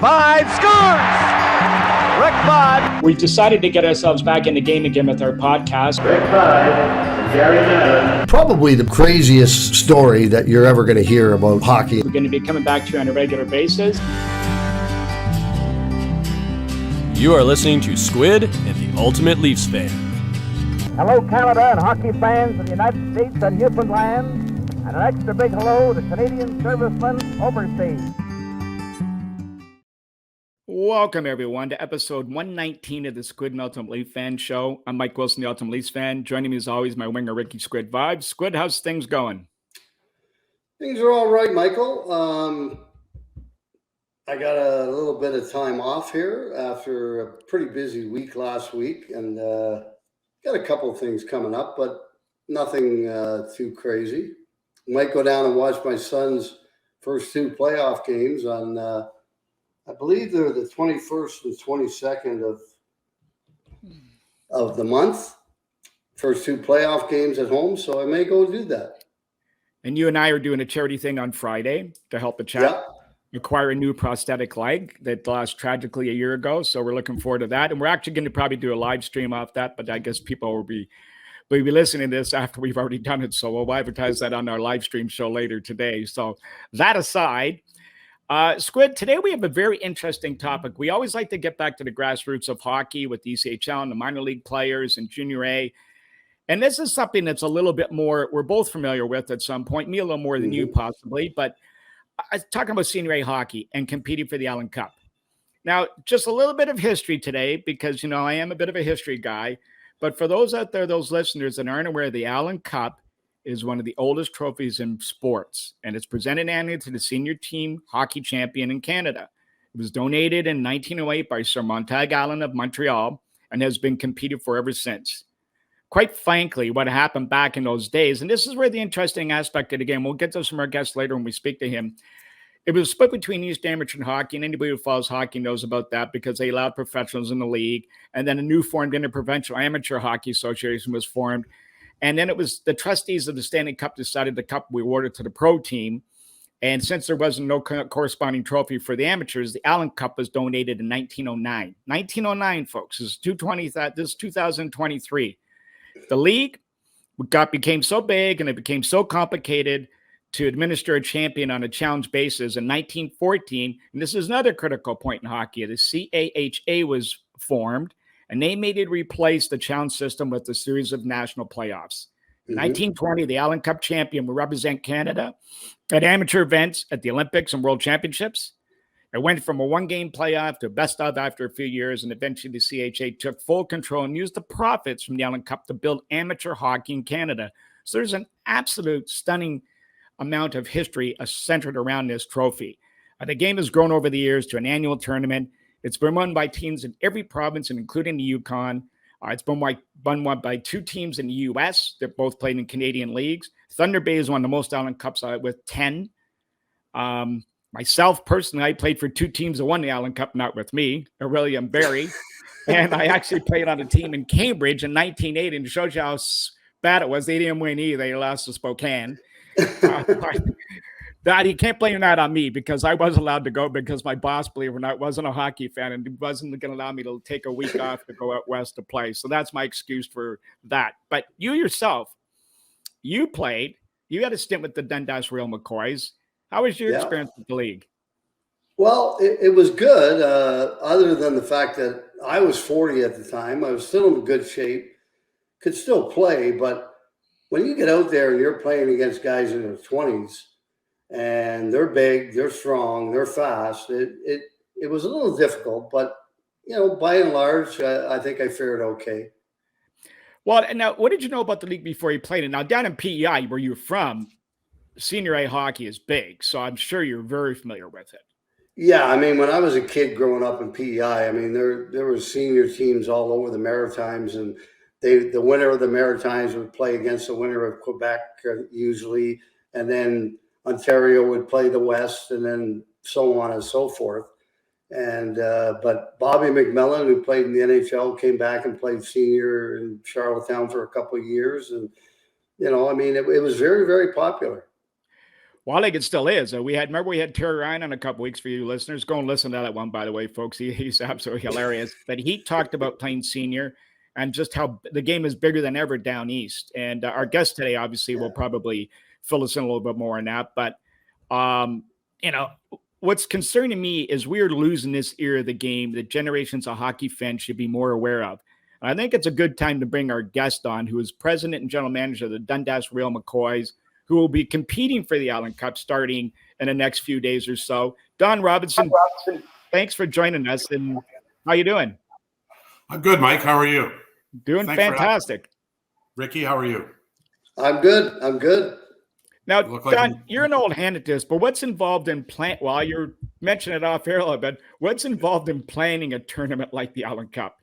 5 scores! Rick Bud. We've decided to get ourselves back in the game again with our podcast. Rick Bud and Gary Madden. Probably the craziest story that you're ever going to hear about hockey. We're going to be coming back to you on a regular basis. You are listening to Squid and the Ultimate Leafs Fan. Hello, Canada and hockey fans of the United States and Newfoundland, and an extra big hello to Canadian servicemen overseas. Welcome, everyone, to episode 119 of the Squid and Ultimate Leaf Fan Show. I'm Mike Wilson, the Ultimate Leafs fan. Joining me, as always, my winger, Ricky Squid Vibes. Squid, how's things going? Things are all right, Michael. I got a little bit of time off here after a pretty busy week last week, and got a couple of things coming up, but nothing too crazy. Might go down and watch my son's first two playoff games on I believe they're the 21st and 22nd of the month. First two playoff games at home, so I may go do that. And you and I are doing a charity thing on Friday to help the chap acquire a new prosthetic leg that lost tragically a year ago. So we're looking forward to that. And we're actually going to probably do a live stream off that, but I guess people will be listening to this after we've already done it. So we'll advertise that on our live stream show later today. So that aside, Squid, today we have a very interesting topic. We always like to get back to the grassroots of hockey with the ECHL and the minor league players and Junior A. And this is something that's a little bit more, we're both familiar with at some point, me a little more than you possibly, but talking about Senior A hockey and competing for the Allan Cup. Now, just a little bit of history today, because, I am a bit of a history guy, but for those out there, those listeners that aren't aware, the Allan Cup is one of the oldest trophies in sports, and it's presented annually to the senior team hockey champion in Canada. It was donated in 1908 by Sir Montague Allen of Montreal and has been competed for ever since. Quite frankly, what happened back in those days, and this is where the interesting aspect of the game, we'll get to some of our guests later when we speak to him, it was split between East Amateur hockey, and anybody who follows hockey knows about that because they allowed professionals in the league, and then a new formed Interprovincial Amateur Hockey Association was formed. And then it was the trustees of the Stanley Cup decided the cup we awarded to the pro team. And since there wasn't no corresponding trophy for the amateurs, the Allan Cup was donated in 1909. 1909, folks. This is 2023. The league became so big and it became so complicated to administer a champion on a challenge basis in 1914. And this is another critical point in hockey. The CAHA was formed, and they made it replace the challenge system with a series of national playoffs. In 1920, the Allan Cup champion would represent Canada at amateur events at the Olympics and World Championships. It went from a one-game playoff to best of after a few years, and eventually the CHA took full control and used the profits from the Allan Cup to build amateur hockey in Canada. So there's an absolute stunning amount of history centered around this trophy. The game has grown over the years to an annual tournament. It's been won by teams in every province, and including the Yukon. It's been won by two teams in the U.S. that both played in Canadian leagues. Thunder Bay has won the most Allan Cups with 10. Myself, personally, I played for two teams that won the Allan Cup, not with me, Aurelian Berry. And I actually played on a team in Cambridge in 1980, and it shows you how bad it was. They didn't win either. They lost to Spokane. That you can't blame that on me because I was allowed to go because my boss, believe it or not, wasn't a hockey fan and he wasn't going to allow me to take a week off to go out west to play. So that's my excuse for that. But you yourself, you played. You had a stint with the Dundas Real McCoys. How was your experience with the league? Well, it was good, other than the fact that I was 40 at the time. I was still in good shape, could still play. But when you get out there and you're playing against guys in their 20s, and they're big, they're strong, they're fast. It was a little difficult, but by and large, I think I fared okay. Well, and now, what did you know about the league before you played it? Now, down in PEI, where you're from, Senior A hockey is big, so I'm sure you're very familiar with it. Yeah, I mean, when I was a kid growing up in PEI, I mean, there were senior teams all over the Maritimes, and the winner of the Maritimes would play against the winner of Quebec usually, and then Ontario would play the West, and then so on and so forth. And but Bobby McMillan, who played in the NHL, came back and played senior in Charlottetown for a couple of years, and I mean, it was very, very popular. Well, I think it still is. Remember we had Terry Ryan on a couple weeks for you listeners. Go and listen to that one, by the way, folks. He's absolutely hilarious. But he talked about playing senior and just how the game is bigger than ever down east. And our guest today, obviously, will probably fill us in a little bit more on that. But what's concerning me is we're losing this era of the game that generations of hockey fans should be more aware of. And I think it's a good time to bring our guest on, who is president and general manager of the Dundas Real McCoys, who will be competing for the Allan Cup starting in the next few days or so. Don Robertson, thanks for joining us. And how you doing? I'm good, Mike. How are you? Doing fantastic. Ricky, how are you? I'm good. Now, Don, you're an old hand at this, but what's involved in while you're mentioning it off air a little bit, what's involved in planning a tournament like the Allan Cup?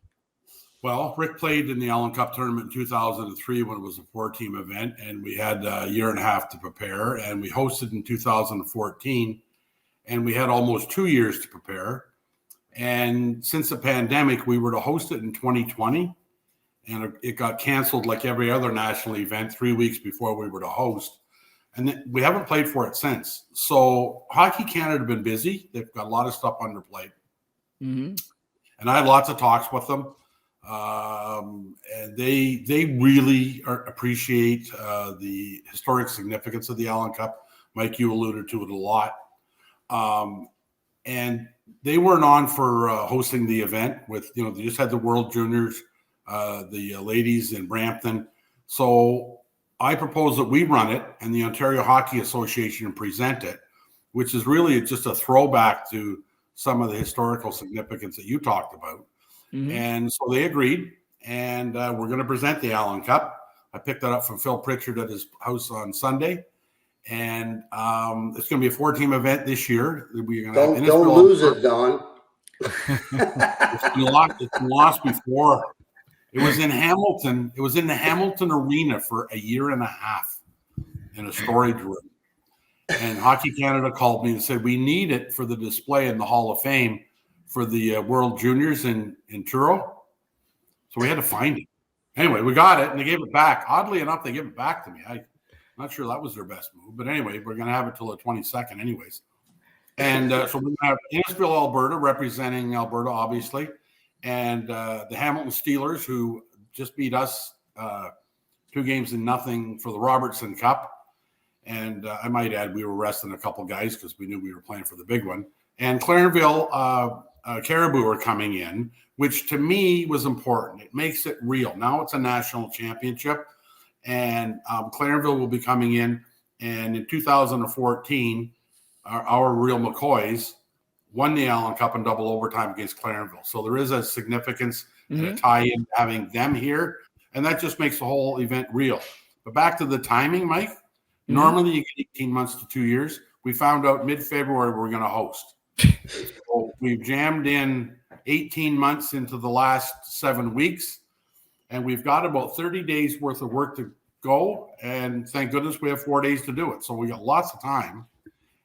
Well, Rick played in the Allan Cup tournament in 2003 when it was a 4-team event, and we had a year and a half to prepare, and we hosted in 2014, and we had almost 2 years to prepare. And since the pandemic, we were to host it in 2020, and it got canceled like every other national event 3 weeks before we were to host. And we haven't played for it since. So Hockey Canada have been busy. They've got a lot of stuff on their plate. Mm-hmm. And I had lots of talks with them. And they really appreciate the historic significance of the Allan Cup. Mike, you alluded to it a lot. And they weren't on for hosting the event with, they just had the World Juniors, the ladies in Brampton. So I propose that we run it and the Ontario Hockey Association present it, which is really just a throwback to some of the historical significance that you talked about. Mm-hmm. And so they agreed, and we're going to present the Allan Cup. I picked that up from Phil Pritchard at his house on Sunday, and it's going to be a 4-team event this year. We're going to don't lose it, Don. It's been lost before. It was in Hamilton. It was in the Hamilton Arena for a year and a half in a storage room. And Hockey Canada called me and said, we need it for the display in the Hall of Fame for the World Juniors in Truro. So we had to find it. Anyway, we got it, and they gave it back. Oddly enough, they gave it back to me. I'm not sure that was their best move. But anyway, we're going to have it till the 22nd anyways. And so we're going to have Innisfil, Alberta, representing Alberta, obviously. And the Hamilton Steelers, who just beat us 2-0 for the Robertson Cup. And I might add, we were resting a couple guys because we knew we were playing for the big one. And Clarenville Caribou are coming in, which to me was important. It makes it real. Now it's a national championship. And Clarenville will be coming in. And in 2014, our Real McCoys won the Allan Cup in double overtime against Clarenville. So there is a significance and a tie-in to having them here. And that just makes the whole event real. But back to the timing, Mike. Normally you get 18 months to 2 years. We found out mid-February we're going to host. So we've jammed in 18 months into the last 7 weeks. And we've got about 30 days worth of work to go. And thank goodness we have 4 days to do it. So we got lots of time.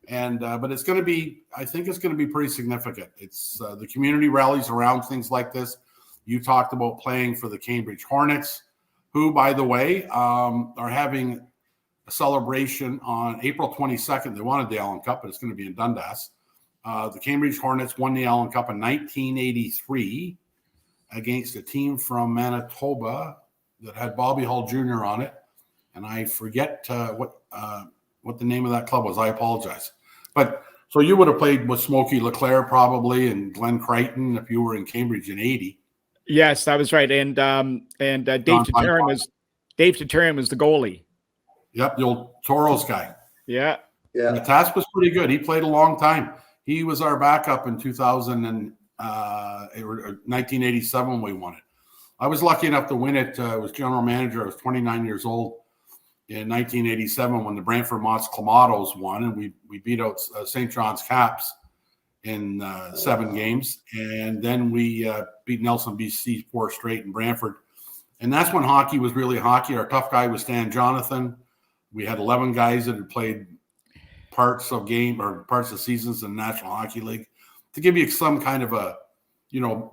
And but it's going to be, I think it's going to be pretty significant. It's the community rallies around things like this. You talked about playing for the Cambridge Hornets, who, by the way, are having a celebration on April 22nd. They wanted the Allan Cup, but it's going to be in Dundas. The Cambridge Hornets won the Allan Cup in 1983 against a team from Manitoba that had Bobby Hull Jr. on it. And I forget what the name of that club was. I apologize. But so you would have played with Smokey LeClaire probably and Glenn Crichton if you were in Cambridge in 80. Yes, that was right. And Dave Tatarian was the goalie. Yep, the old Toros guy. Yeah. The task was pretty good. He played a long time. He was our backup in 1987 when we won it. I was lucky enough to win it. I was general manager. I was 29 years old in 1987 when the Brantford Mott's Clamatos won, and we beat out St. John's Caps in 7 games. And then we beat Nelson BC 4 straight in Brantford. And that's when hockey was really hockey. Our tough guy was Stan Jonathan. We had 11 guys that had played parts of seasons in the National Hockey League to give you some kind of a,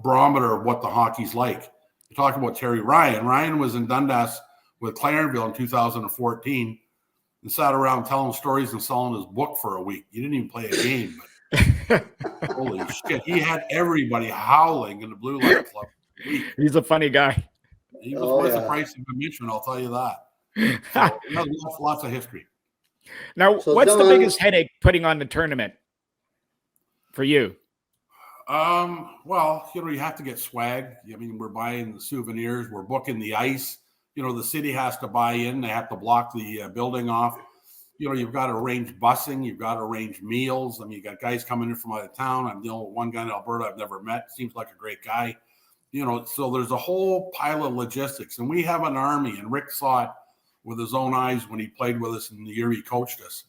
barometer of what the hockey's like. You talk about Terry Ryan. Ryan was in Dundas with Clarenville in 2014. and sat around telling stories and selling his book for a week. You didn't even play a game, but holy shit, he had everybody howling in the Blue Light Club. He's a funny guy. He was worth the price of admission, I'll tell you that. So, lots of history. Now, what's the biggest headache putting on the tournament for you? Well, you have to get swag. I mean, we're buying the souvenirs, we're booking the ice. The city has to buy in. They have to block the building off. You've got to arrange busing. You've got to arrange meals. I mean, you got guys coming in from out of town. I'm dealing with one guy in Alberta I've never met. Seems like a great guy. So there's a whole pile of logistics. And we have an army, and Rick saw it with his own eyes when he played with us in the year he coached us.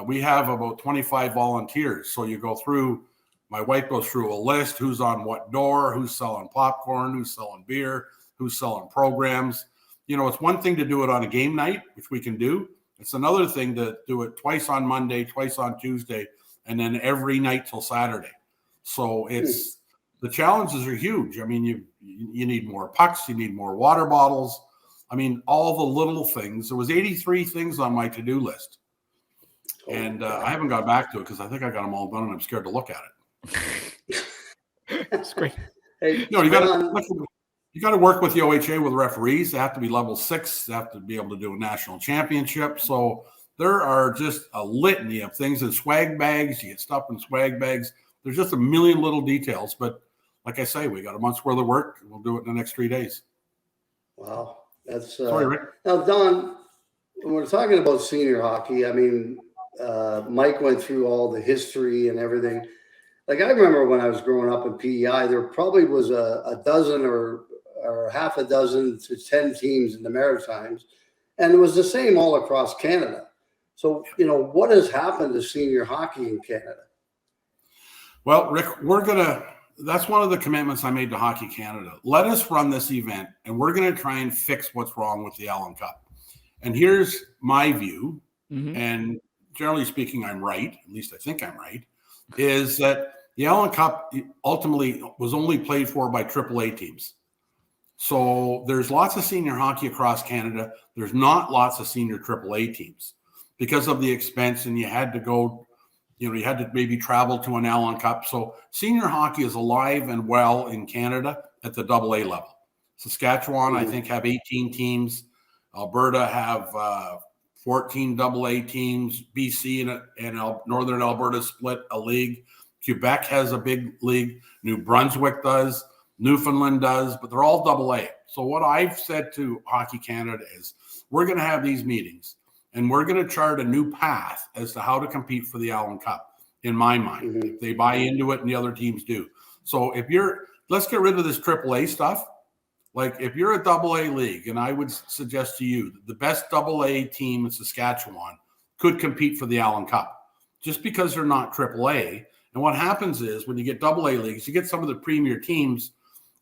We have about 25 volunteers. So you go through, my wife goes through a list, who's on what door, who's selling popcorn, who's selling beer, who's selling programs. It's one thing to do it on a game night, which we can do. It's another thing to do it twice on Monday, twice on Tuesday, and then every night till Saturday. So the challenges are huge. I mean, you need more pucks, you need more water bottles. I mean, all the little things. There was 83 things on my to-do list. And I haven't got back to it because I think I got them all done and I'm scared to look at it. That's great. Hey, you got to work with the OHA with referees. They have to be level 6. They have to be able to do a national championship. So there are just a litany of things in swag bags. You get stuff in swag bags. There's just a million little details. But like I say, we got a month's worth of work. We'll do it in the next 3 days. Wow. That's sorry, Rick. Now, Don, when we're talking about senior hockey, I mean, Mike went through all the history and everything. Like, I remember when I was growing up in PEI, there probably was a dozen or half a dozen to 10 teams in the Maritimes, and it was the same all across Canada. So, what has happened to senior hockey in Canada? Well, Rick, that's one of the commitments I made to Hockey Canada. Let us run this event, and we're going to try and fix what's wrong with the Allan Cup. And here's my view, and generally speaking, I'm right, at least I think I'm right, is that the Allan Cup ultimately was only played for by AAA teams. So there's lots of senior hockey across Canada. There's not lots of senior AAA teams because of the expense, and you had to go, you had to maybe travel to an Allan Cup. So senior hockey is alive and well in Canada at the AA level. Saskatchewan, I think, have 18 teams. Alberta have 14 AA teams. BC and Northern Alberta split a league. Quebec has a big league. New Brunswick does. Newfoundland does, but they're all AA. So what I've said to Hockey Canada is we're going to have these meetings and we're going to chart a new path as to how to compete for the Allan Cup, in my mind. If they buy into it and the other teams do. So let's get rid of this AAA stuff. Like, if you're a AA league, and I would suggest to you that the best AA team in Saskatchewan could compete for the Allan Cup just because they're not AAA. And what happens is when you get AA leagues, you get some of the premier teams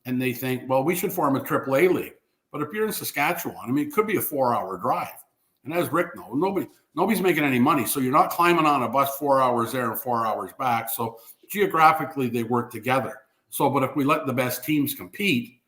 and they think, well, we should form a AAA league. But if you're in Saskatchewan, I mean, it could be a 4-hour drive. And as Rick knows, nobody's making any money. So you're not climbing on a bus 4 hours there and 4 hours back. So geographically, they work together. So, but if we let the best teams compete,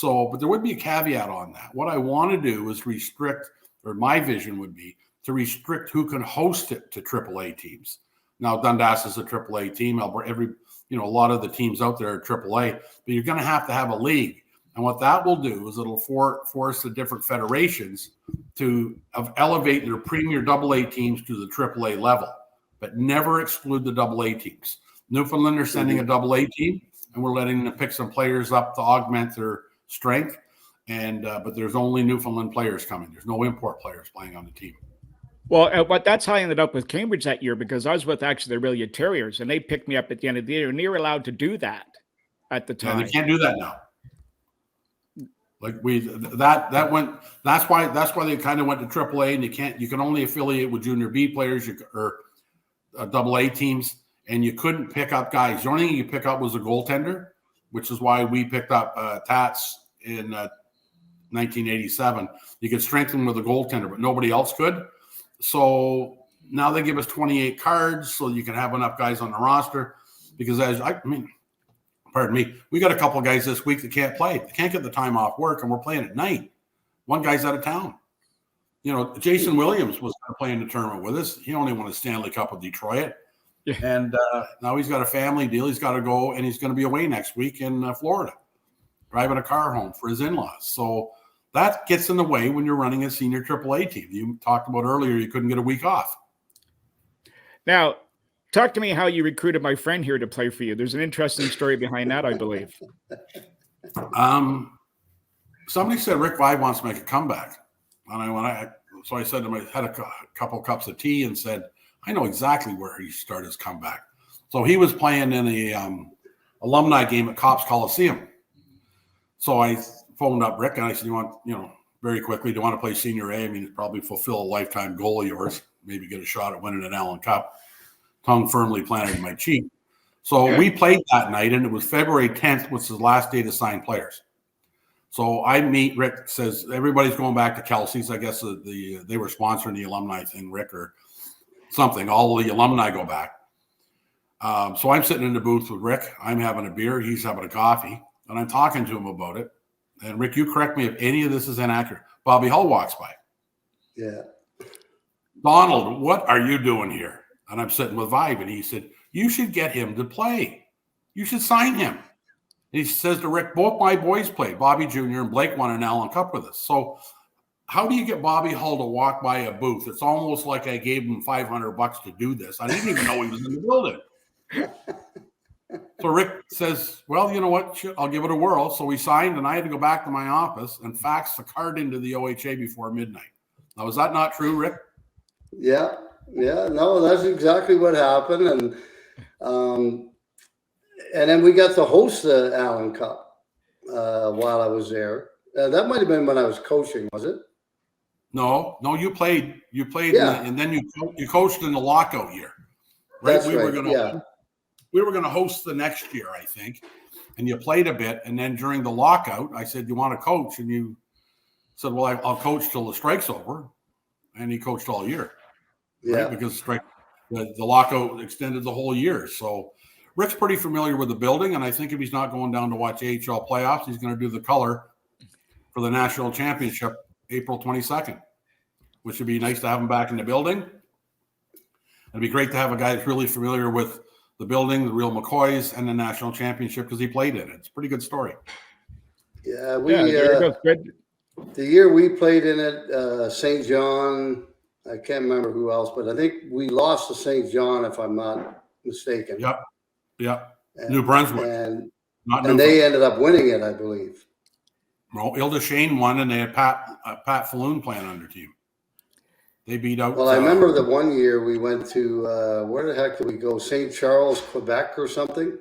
but there would be a caveat on that. What I want to do is restrict, or my vision would be to restrict who can host it to AAA teams. Now, Dundas is a AAA team. A lot of the teams out there are AAA, but you're going to have a league. And what that will do is it'll force the different federations to elevate their premier AA teams to the AAA level, but never exclude the AA teams. Newfoundland are sending a AA team, and we're letting them pick some players up to augment their strength. But there's only Newfoundland players coming. There's no import players playing on the team. Well, but that's how I ended up with Cambridge that year, because I was with actually the Aurelia Terriers, and they picked me up at the end of the year, and they were allowed to do that at the time. Yeah, they can't do that now. Like that's why they kind of went to AAA, and you can only affiliate with junior B players or AA teams, and you couldn't pick up guys. The only thing you pick up was a goaltender, which is why we picked up Tats in 1987. You could strengthen with a goaltender, but nobody else could. So now they give us 28 cards so you can have enough guys on the roster, because pardon me, we got a couple of guys this week that can't play. They can't get the time off work, and we're playing at night. One guy's out of town. Jason Williams was going to play in the tournament with us. He only won a Stanley Cup with Detroit. Yeah. And now he's got a family deal. He's got to go, and he's going to be away next week in Florida, driving a car home for his in-laws. So that gets in the way when you're running a senior AAA team. You talked about earlier you couldn't get a week off. Now, talk to me how you recruited my friend here to play for you. There's an interesting story behind that, I believe. Somebody said Rick Vide wants to make a comeback. And so I said to him, I had a couple cups of tea and said, I know exactly where he started his comeback. So he was playing in a alumni game at Cops Coliseum. So I phoned up Rick and I said, very quickly, do you want to play senior A? I mean, probably fulfill a lifetime goal of yours, maybe get a shot at winning an Allan Cup. Tongue firmly planted in my cheek. So we played that night, and it was February 10th, which is the last day to sign players. So I meet Rick, says everybody's going back to Kelsey's. I guess they were sponsoring the alumni thing, Rick, or something. All the alumni go back. So I'm sitting in the booth with Rick. I'm having a beer. He's having a coffee. And I'm talking to him about it. And Rick, you correct me if any of this is inaccurate. Bobby Hull walks by. Yeah. Donald, what are you doing here? And I'm sitting with Vibe, and he said, you should get him to play. You should sign him. And he says to Rick, both my boys played. Bobby Jr. and Blake won an Allan Cup with us. So how do you get Bobby Hull to walk by a booth? It's almost like I gave him $500 to do this. I didn't even know he was in the building. So Rick says, well, you know what? I'll give it a whirl. So we signed, and I had to go back to my office and fax the card into the OHA before midnight. Now, is that not true, Rick? Yeah. No, that's exactly what happened. And then we got to host the Allan Cup while I was there. That might have been when I was coaching, was it? No, you played. You played, Yeah. and then you coached in the lockout year. Right? That's right. We were going to host the next year, I think, and you played a bit. And then during the lockout, I said, "You want to coach?" And you said, "Well, I'll coach till the strike's over." And he coached all year, right? Because the lockout extended the whole year. So Rick's pretty familiar with the building, and I think if he's not going down to watch AHL playoffs, he's going to do the color for the national championship April 22nd, which would be nice to have him back in the building. It'd be great to have a guy that's really familiar with the building, the Real McCoys, and the national championship because he played in it. It's a pretty good story. Yeah, the year we played in it, St. John, I can't remember who else, but I think we lost to St. John, if I'm not mistaken. Yep. New Brunswick. And they ended up winning it, I believe. Well, Ilda Shane won, and they had Pat Falloon playing on their team. They beat out. Well, I remember the one year we went to, where the heck did we go? St. Charles, Quebec or something?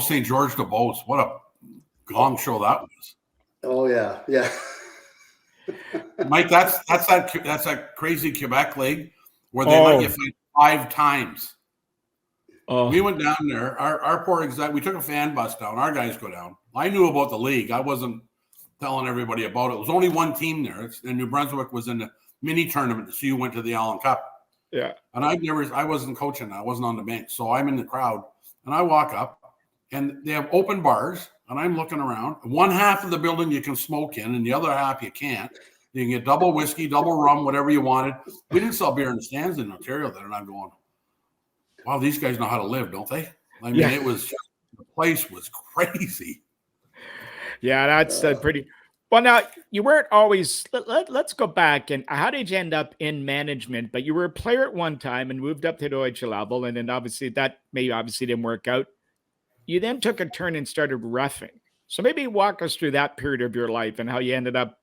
St. George de Beauce. What a gong show that was. Oh, yeah. Mike, that's that crazy Quebec league where they let you fight 5 times. We went down there. Our poor exec, we took a fan bus down. Our guys go down. I knew about the league. I wasn't telling everybody about it. It was only one team there. And New Brunswick was in the mini tournament. So you went to the Allan Cup. Yeah. And I wasn't coaching. I wasn't on the bench. So I'm in the crowd and I walk up and they have open bars and I'm looking around. One half of the building you can smoke in and the other half you can't. You can get double whiskey, double rum, whatever you wanted. We didn't sell beer in the stands in Ontario then. And I'm going, wow, these guys know how to live, don't they? I mean, It was just, the place was crazy. Yeah, that's pretty. Well, now you weren't always. Let's go back and how did you end up in management? But you were a player at one time and moved up to the OHL level, and then obviously didn't work out. You then took a turn and started reffing. So maybe walk us through that period of your life and how you ended up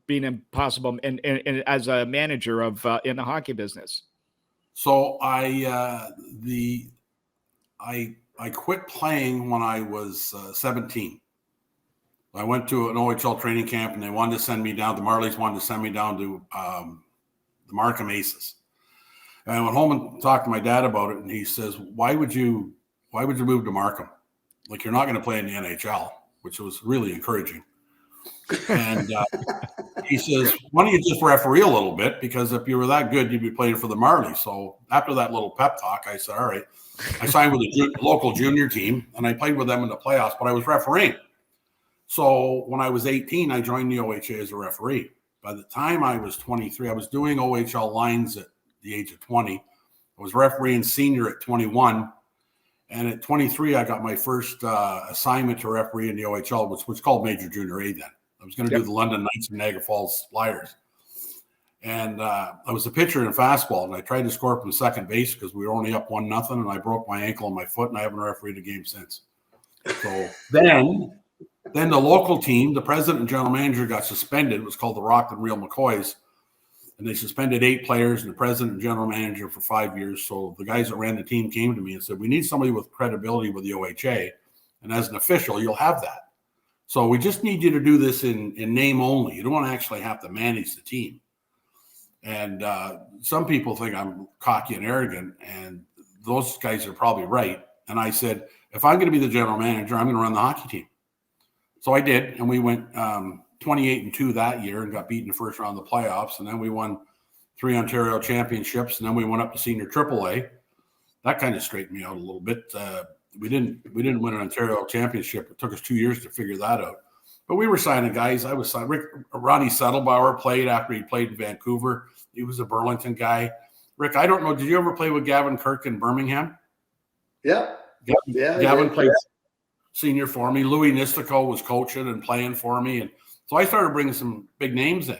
being impossible and as a manager of in the hockey business. So I quit playing when I was 17. I went to an OHL training camp and they wanted to send me down. The Marlies wanted to send me down to the Markham Aces. And I went home and talked to my dad about it. And he says, why would you move to Markham? Like, you're not going to play in the NHL, which was really encouraging. And he says, why don't you just referee a little bit? Because if you were that good, you'd be playing for the Marlies. So after that little pep talk, I said, all right. I signed with a local junior team and I played with them in the playoffs, but I was refereeing. So when I was 18, I joined the OHA as a referee. by the time I was 23, I was doing OHL lines at the age of 20. I was refereeing senior at 21. And at 23, I got my first assignment to referee in the OHL, which was called Major Junior A then. I was going to do the London Knights and Niagara Falls Flyers. And I was a pitcher in fastball, and I tried to score from second base because we were only up 1-0, and I broke my ankle and my foot, and I haven't refereed a game since. So then the local team, the president and general manager got suspended. It was called the Robertson Real McCoys. And they suspended 8 players and the president and general manager for 5 years. So the guys that ran the team came to me and said, we need somebody with credibility with the OHA. And as an official, you'll have that. So we just need you to do this in name only. You don't want to actually have to manage the team. And some people think I'm cocky and arrogant, and those guys are probably right. And I said, if I'm going to be the general manager, I'm going to run the hockey team. So I did, and we went 28-2 that year and got beat in the first round of the playoffs. And then we won 3 Ontario championships, and then we went up to senior AAA. That kind of straightened me out a little bit. We didn't win an Ontario championship. It took us 2 years to figure that out. But we were signing guys. I was signing. Ronnie Settlebauer played after he played in Vancouver. He was a Burlington guy. Rick, I don't know. Did you ever play with Gavin Kirk in Birmingham? Yeah. Gavin played senior for me. Louis Nistico was coaching and playing for me. And so I started bringing some big names in.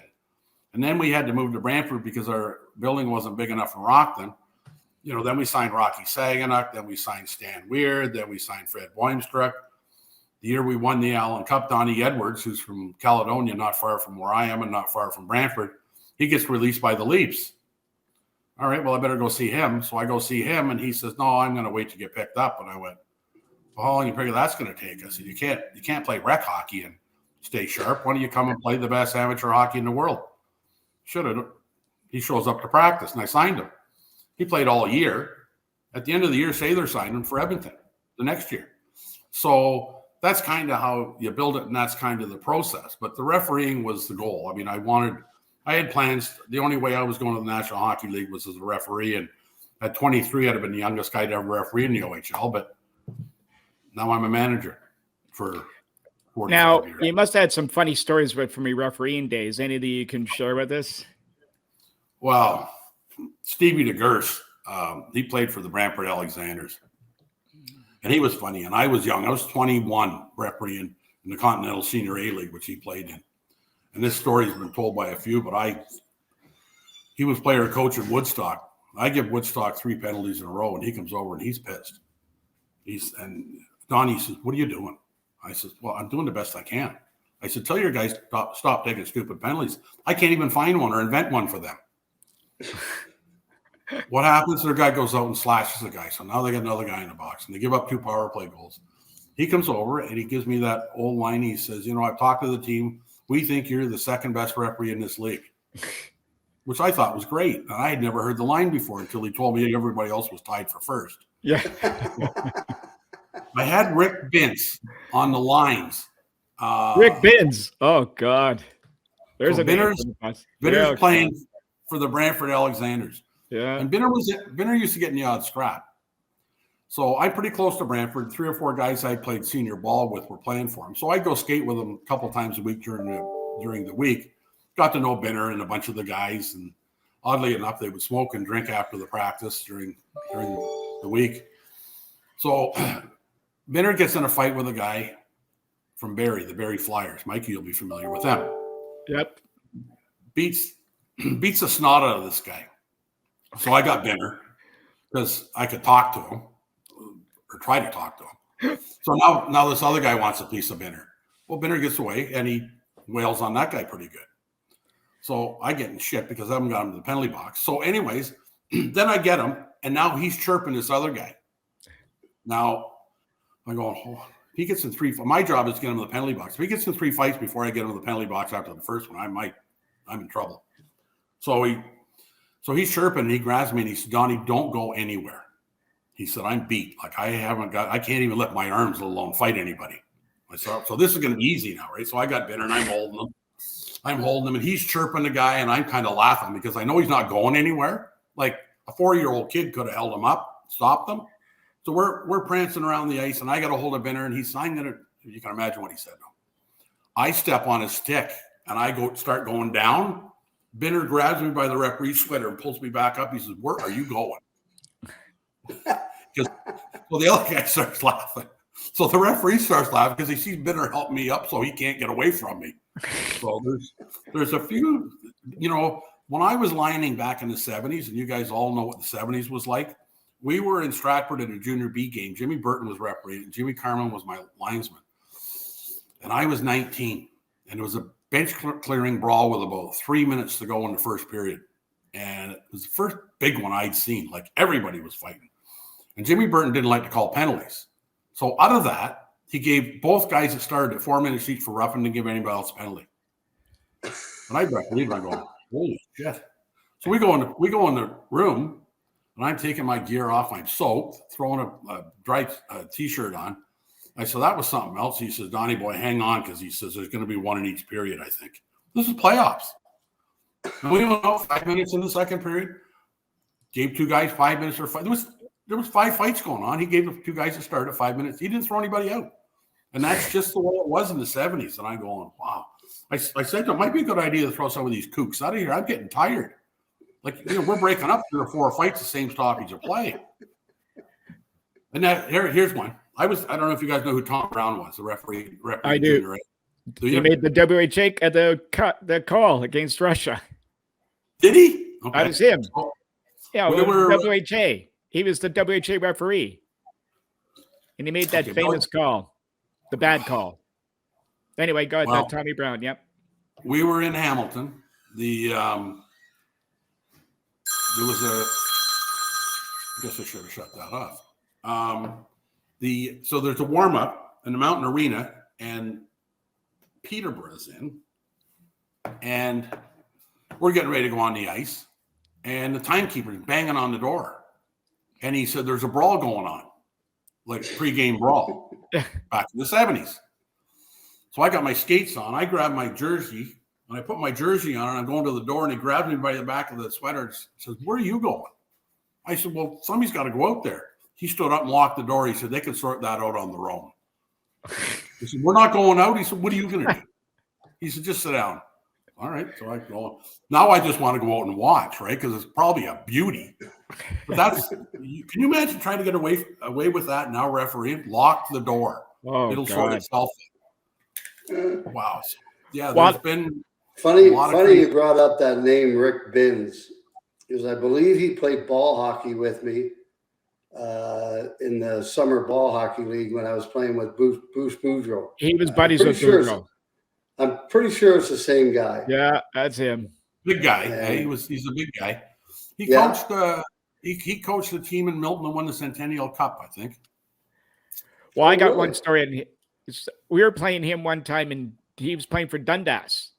And then we had to move to Brantford because our building wasn't big enough in Rockland. You know, then we signed Rocky Saganuk. Then we signed Stan Weird. Then we signed Fred Boimstruck. The year we won the Allan Cup, Donnie Edwards, who's from Caledonia, not far from where I am and not far from Brantford, he gets released by the Leafs. All right, well, I better go see him. So I go see him, and he says, no, I'm going to wait to get picked up. And I went, well, how long do you figure that's going to take? I said, you can't play rec hockey and stay sharp. Why don't you come and play the best amateur hockey in the world? Should have. He shows up to practice, and I signed him. He played all year. At the end of the year, Saylor signed him for Edmonton the next year. So that's kind of how you build it, and that's kind of the process. But the refereeing was the goal. I mean, I had plans. The only way I was going to the National Hockey League was as a referee, and at 23, I'd have been the youngest guy to ever referee in the OHL, but now I'm a manager for 45 Now, years. you must have had some funny stories from your refereeing days. Any that you can share with us? Well, Stevie DeGurse, he played for the Brantford Alexanders. And he was funny. And I was young. I was 21 refereeing in the Continental Senior A League, which he played in. And this story has been told by a few, but he was player coach at Woodstock. I give Woodstock 3 penalties in a row, and he comes over and he's pissed. And Donnie says, what are you doing? I said, well, I'm doing the best I can. I said, tell your guys stop taking stupid penalties. I can't even find one or invent one for them. What happens? Their guy goes out and slashes the guy. So now they got another guy in the box, and they give up 2 power play goals. He comes over and he gives me that old line. He says, I've talked to the team. We think you're the second best referee in this league, which I thought was great. And I had never heard the line before until he told me everybody else was tied for first. Yeah. I had Rick Bintz on the lines. Rick Bintz. Oh, God. There's a Binner's playing for the Brantford Alexanders. Yeah. And Binner used to get in the odd scrap. So I'm pretty close to Brantford. 3 or 4 guys I played senior ball with were playing for him. So I go skate with him a couple times a week during the week. Got to know Binner and a bunch of the guys. And oddly enough, they would smoke and drink after the practice during the week. So Binner gets in a fight with a guy from Barrie, the Barrie Flyers. Mikey, you'll be familiar with them. Yep. Beats the snot out of this guy. So I got Binner because I could talk to him or try to talk to him. So now this other guy wants a piece of Binner. Well, Binner gets away and he wails on that guy pretty good. So I get in shit because I haven't got him to the penalty box. So anyways, then I get him, and now he's chirping this other guy. Now I'm going, he gets in 3. My job is to get him to the penalty box. If he gets in 3 fights before I get him to the penalty box after the first one, I'm in trouble. So he's chirping, and he grabs me, and he said, Donnie, don't go anywhere. He said, I'm beat. Like, I can't even lift my arms, let alone fight anybody. I said, so this is going to be easy now, right? So I got Binner, and I'm holding him, and he's chirping the guy, and I'm kind of laughing because I know he's not going anywhere. Like, a 4-year-old kid could have held him up, stopped him. So we're prancing around the ice, and I got a hold of Binner, and you can imagine what he said. I step on his stick, and I start going down. Binner grabs me by the referee's sweater and pulls me back up. He says, "Where are you going?" Well, the other guy starts laughing. So the referee starts laughing because he sees Binner help me up so he can't get away from me. So there's a few, when I was lining back in the 70s, and you guys all know what the 70s was like, we were in Stratford at a junior B game. Jimmy Burton was refereeing, and Jimmy Carman was my linesman. And I was 19, and it was a bench clearing brawl with about 3 minutes to go in the first period. And it was the first big one I'd seen. Like, everybody was fighting. And Jimmy Burton didn't like to call penalties. So out of that, he gave both guys that started at 4 minutes each for roughing to give anybody else a penalty. And I believe I go, holy shit. So we go in the room, and I'm taking my gear off. I'm soaked, throwing a dry T-shirt on. I said, that was something else. He says, Donnie boy, hang on, because he says there's going to be one in each period, I think. This is playoffs. And we went out 5 minutes in the second period. Gave two guys 5 minutes or five. There was 5 fights going on. He gave the two guys a start at 5 minutes. He didn't throw anybody out. And that's just the way it was in the 70s. And I'm going, wow. I said to him, it might be a good idea to throw some of these kooks out of here. I'm getting tired. Like, we're breaking up 3 or 4 fights the same stoppage of play. And here's one. I don't know if you guys know who Tom Brown was, the referee. I do. Junior, right? He made the WHA at the call against Russia. Did he? Okay. That was him. Yeah, we were WHA. He was the WHA referee. And he made that famous call, the bad call. Anyway, go ahead. Tommy Brown, yep. We were in Hamilton. There was I guess I should have shut that off. So there's a warm-up in the Mountain Arena, and Peterborough's in, and we're getting ready to go on the ice, and the timekeeper's banging on the door. And he said, there's a brawl going on, like pregame brawl back in the 70s. So I got my skates on. I grabbed my jersey, and I put my jersey on, and I'm going to the door, and he grabs me by the back of the sweater and says, where are you going? I said, well, somebody's got to go out there. He stood up and locked the door. He said, they can sort that out on their own. He said, we're not going out. He said, what are you going to do? He said, just sit down. All right. So I go. Now I just want to go out and watch, right? Because it's probably a beauty. But can you imagine trying to get away with that now, referee? Lock the door. Oh, it'll sort itself out. Wow. Yeah, there's been funny you brought up that name, Rick Binns, because I believe he played ball hockey with me in the summer ball hockey league when I was playing with Bruce Boudreau. He was buddies with Boudreau. I'm pretty sure it's the same guy. Yeah, that's him. Big guy. He's a big guy. He coached he coached the team in Milton and won the Centennial Cup, I think. Well, I got one story. We were playing him one time, and he was playing for Dundas.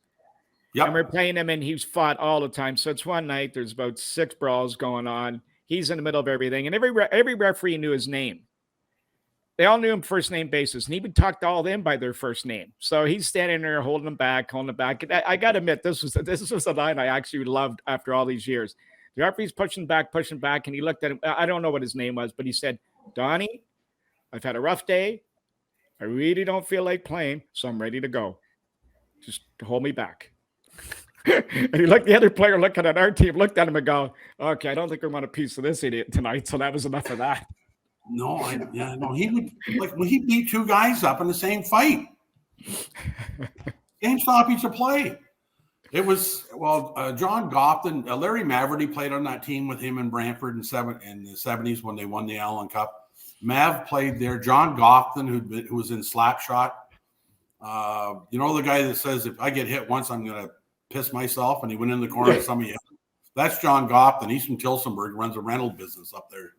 Yeah, and we're playing him, and he's fought all the time. So it's one night. There's about 6 brawls going on. He's in the middle of everything, and every referee knew his name. They all knew him first name basis, and he would talk to all of them by their first name. So he's standing there holding them back. I got to admit, this was a line I actually loved after all these years. The referee's pushing back, and he looked at him. I don't know what his name was, but he said, Donnie, I've had a rough day. I really don't feel like playing, so I'm ready to go. Just hold me back. And he looked, the other player looking at our team, looked at him and go, okay, I don't think we want a piece of this idiot tonight. So that was enough of that. No, he would, like, when he beat 2 guys up in the same fight. Game stoppage of play. It was, John Gopton, Larry Maverty played on that team with him in Brantford in the 70s when they won the Allan Cup. Mav played there. John Gopton, who was in Slapshot. The guy that says, if I get hit once, I'm going to piss myself, and he went in the corner of some of you. That's John Gopton. He's from Tilsonburg, runs a rental business up there.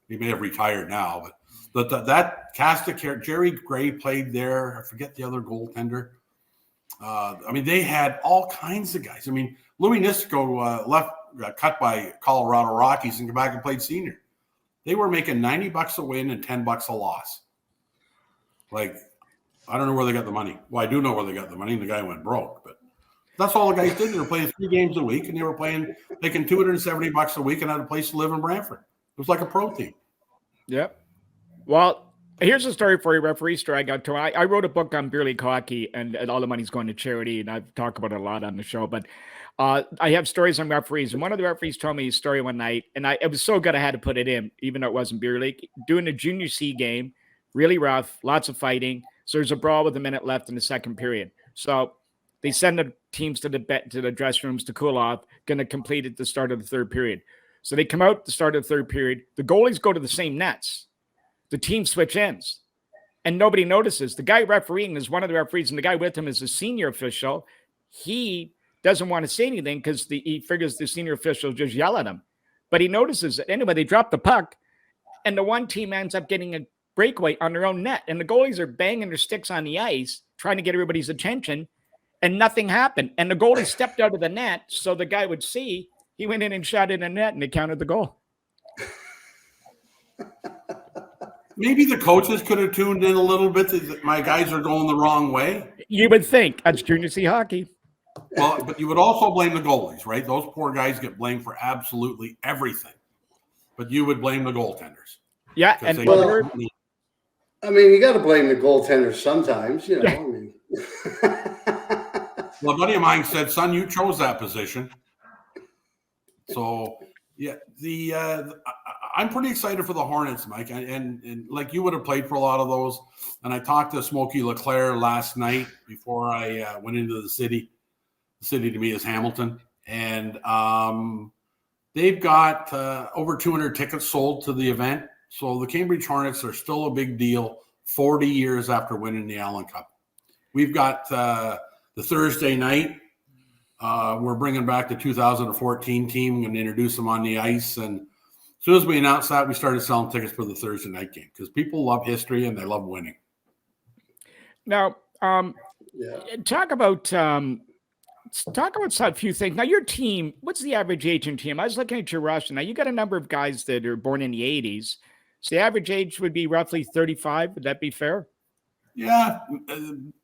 He may have retired now, but that cast of character, Jerry Gray played there. I forget the other goaltender. They had all kinds of guys. Louis Nisco got cut by Colorado Rockies and came back and played senior. They were making $90 a win and $10 a loss. Like, I don't know where they got the money. Well, I do know where they got the money, and the guy went broke, but that's all the guys did. They were playing 3 games a week, and they were making $270 a week and had a place to live in Brantford. It was like a pro team. Yep. Well, Here's a story for you, referee story I got to. I wrote a book on beer league hockey, and all the money's going to charity, and I've talked about it a lot on the show. But I have stories on referees, and one of the referees told me a story one night, and it was so good I had to put it in, even though it wasn't beer league. Doing a junior C game, really rough, lots of fighting. So there's a brawl with a minute left in the second period. So they send the teams to the dressing rooms to cool off, going to complete at the start of the third period. So they come out at the start of the third period. The goalies go to the same nets. The team switch ends, and nobody notices. The guy refereeing is one of the referees, and the guy with him is a senior official. He doesn't want to say anything because he figures the senior official just yell at him. But he notices it. Anyway, they drop the puck, and the one team ends up getting a breakaway on their own net, and the goalies are banging their sticks on the ice, trying to get everybody's attention, and nothing happened. And the goalie stepped out of the net so the guy would see. He went in and shot in the net, and they counted the goal. Maybe the coaches could have tuned in a little bit that my guys are going the wrong way. You would think. That's junior C hockey. Well, but you would also blame the goalies, right? Those poor guys get blamed for absolutely everything. But you would blame the goaltenders. Yeah, and you got to blame the goaltenders sometimes, you know. I mean. Well, a buddy of mine said, "Son, you chose that position." So, yeah, I'm pretty excited for the Hornets, Mike, and like you would have played for a lot of those. And I talked to Smokey LeClaire last night before I went into the city. The city to me is Hamilton, and they've got over 200 tickets sold to the event. So the Cambridge Hornets are still a big deal 40 years after winning the Allan Cup. We've got the Thursday night. We're bringing back the 2014 team. I'm going to introduce them on the ice, and as soon as we announced that, we started selling tickets for the Thursday night game because people love history and they love winning. Now, talk about a few things. Now, your team, what's the average age in your team? I was looking at your roster. Now, you got a number of guys that are born in the 80s. So the average age would be roughly 35. Would that be fair? Yeah,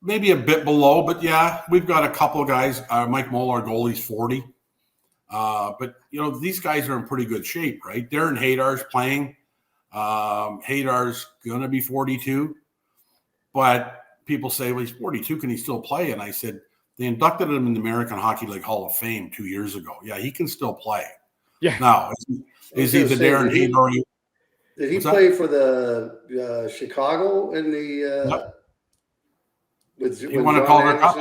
maybe a bit below, but yeah, we've got a couple of guys. Mike Moll, our goalie's 40. But, you know, these guys are in pretty good shape, right? Darren Haydar's playing. Haydar's going to be 42. But people say, well, he's 42. Can he still play? And I said, they inducted him in the American Hockey League Hall of Fame 2 years ago. Yeah, he can still play. Yeah. Now, is he the Darren Haydar? Did he play for the Chicago in the he won a Calder Cup.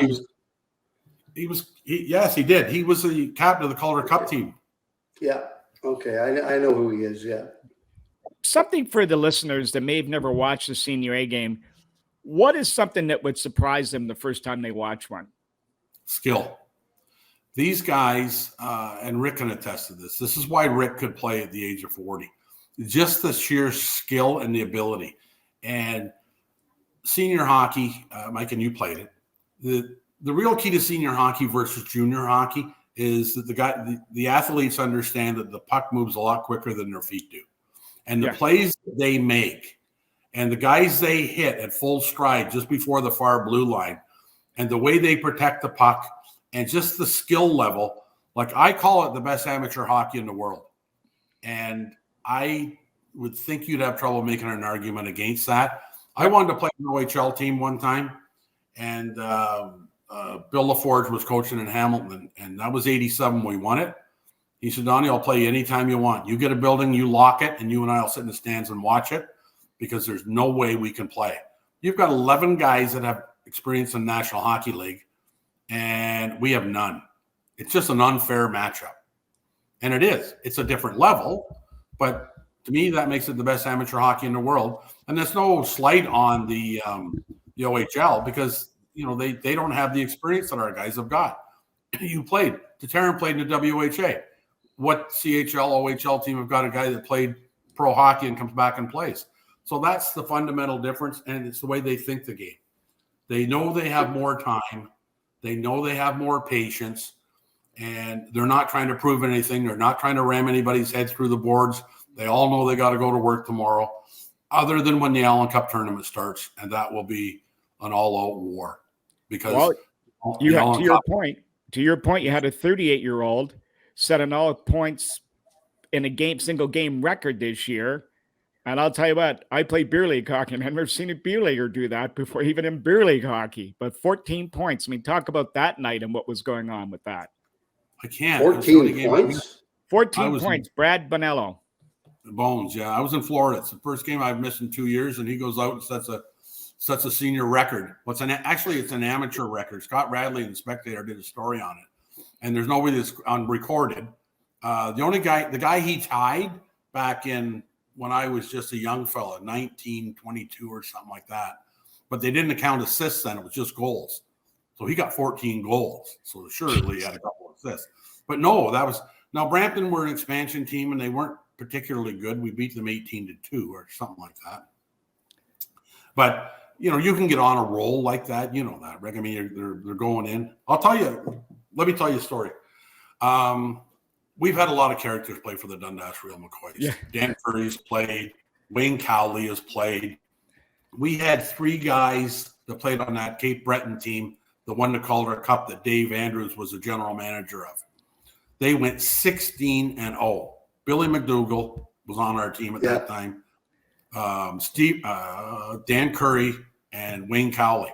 Yes, he did. He was the captain of the Calder Cup team. Yeah. Okay. I know who he is. Yeah. Something for the listeners that may have never watched a senior A game. What is something that would surprise them the first time they watch one? Skill. These guys, and Rick can attest to this. This is why Rick could play at the age of 40. Just the sheer skill and the ability. And senior hockey, Mike, and you played it. The real key to senior hockey versus junior hockey is that the athletes understand that the puck moves a lot quicker than their feet do. And the plays they make and the guys they hit at full stride just before the far blue line and the way they protect the puck and just the skill level, like I call it the best amateur hockey in the world. And I would think you'd have trouble making an argument against that. I wanted to play an OHL team one time, and Bill LaForge was coaching in Hamilton, and that was 87 we won it. He said, Donnie, I'll play you anytime you want. You get a building, you lock it, and you and I will sit in the stands and watch it because there's no way we can play. You've got 11 guys that have experience in National Hockey League, and we have none. It's just an unfair matchup. And it is. It's a different level, but to me, that makes it the best amateur hockey in the world. And there's no slight on the OHL because, you know, they don't have the experience that our guys have got. You played. Taran played in the WHA. What CHL, OHL team have got a guy that played pro hockey and comes back and plays? So that's the fundamental difference, and it's the way they think the game. They know they have more time. They know they have more patience, and they're not trying to prove anything. They're not trying to ram anybody's head through the boards. They all know they got to go to work tomorrow, other than when the Allan Cup tournament starts, and that will be an all-out war. Because to your point, you had a 38-year-old set an all points in a single game record this year. And I'll tell you what, I play beer league hockey, and I've never seen a beer leaguer do that before, even in beer league hockey. But 14 points. I mean, talk about that night and what was going on with that. I can't. 14 points? 14 points. Brad Bonello. Bones, yeah. I was in Florida. It's the first game I've missed in 2 years, and he goes out and sets a senior record. Actually, it's an amateur record. Scott Radley in the Spectator did a story on it, and there's nobody that's unrecorded. The guy he tied back in when I was just a young fella, 1922 or something like that. But they didn't count assists then. It was just goals. So he got 14 goals. So surely he had a couple of assists. But no, now Brampton were an expansion team, and they weren't particularly good. We beat them 18-2 or something like that. But, you can get on a roll like that. You know that, Rick. I mean, they're going in. Let me tell you a story. We've had a lot of characters play for the Dundas Real McCoys. Yeah. Dan Curry's played. Wayne Cowley has played. We had 3 guys that played on that Cape Breton team, the one that Calder Cup that Dave Andrews was the general manager of. They went 16-0. Billy McDougall was on our team at that time. Dan Curry and Wayne Cowley.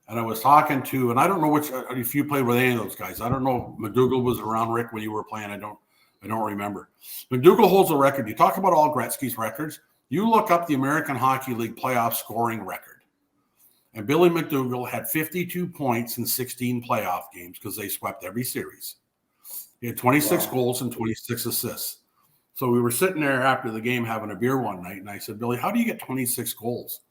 And I was talking to, and I don't know if you played with any of those guys. I don't know. McDougall was around, Rick, when you were playing. I don't remember. McDougall holds a record. You talk about all Gretzky's records. You look up the American Hockey League playoff scoring record. And Billy McDougall had 52 points in 16 playoff games because they swept every series. He had 26 goals and 26 assists. So we were sitting there after the game having a beer one night, and I said, Billy, how do you get 26 goals?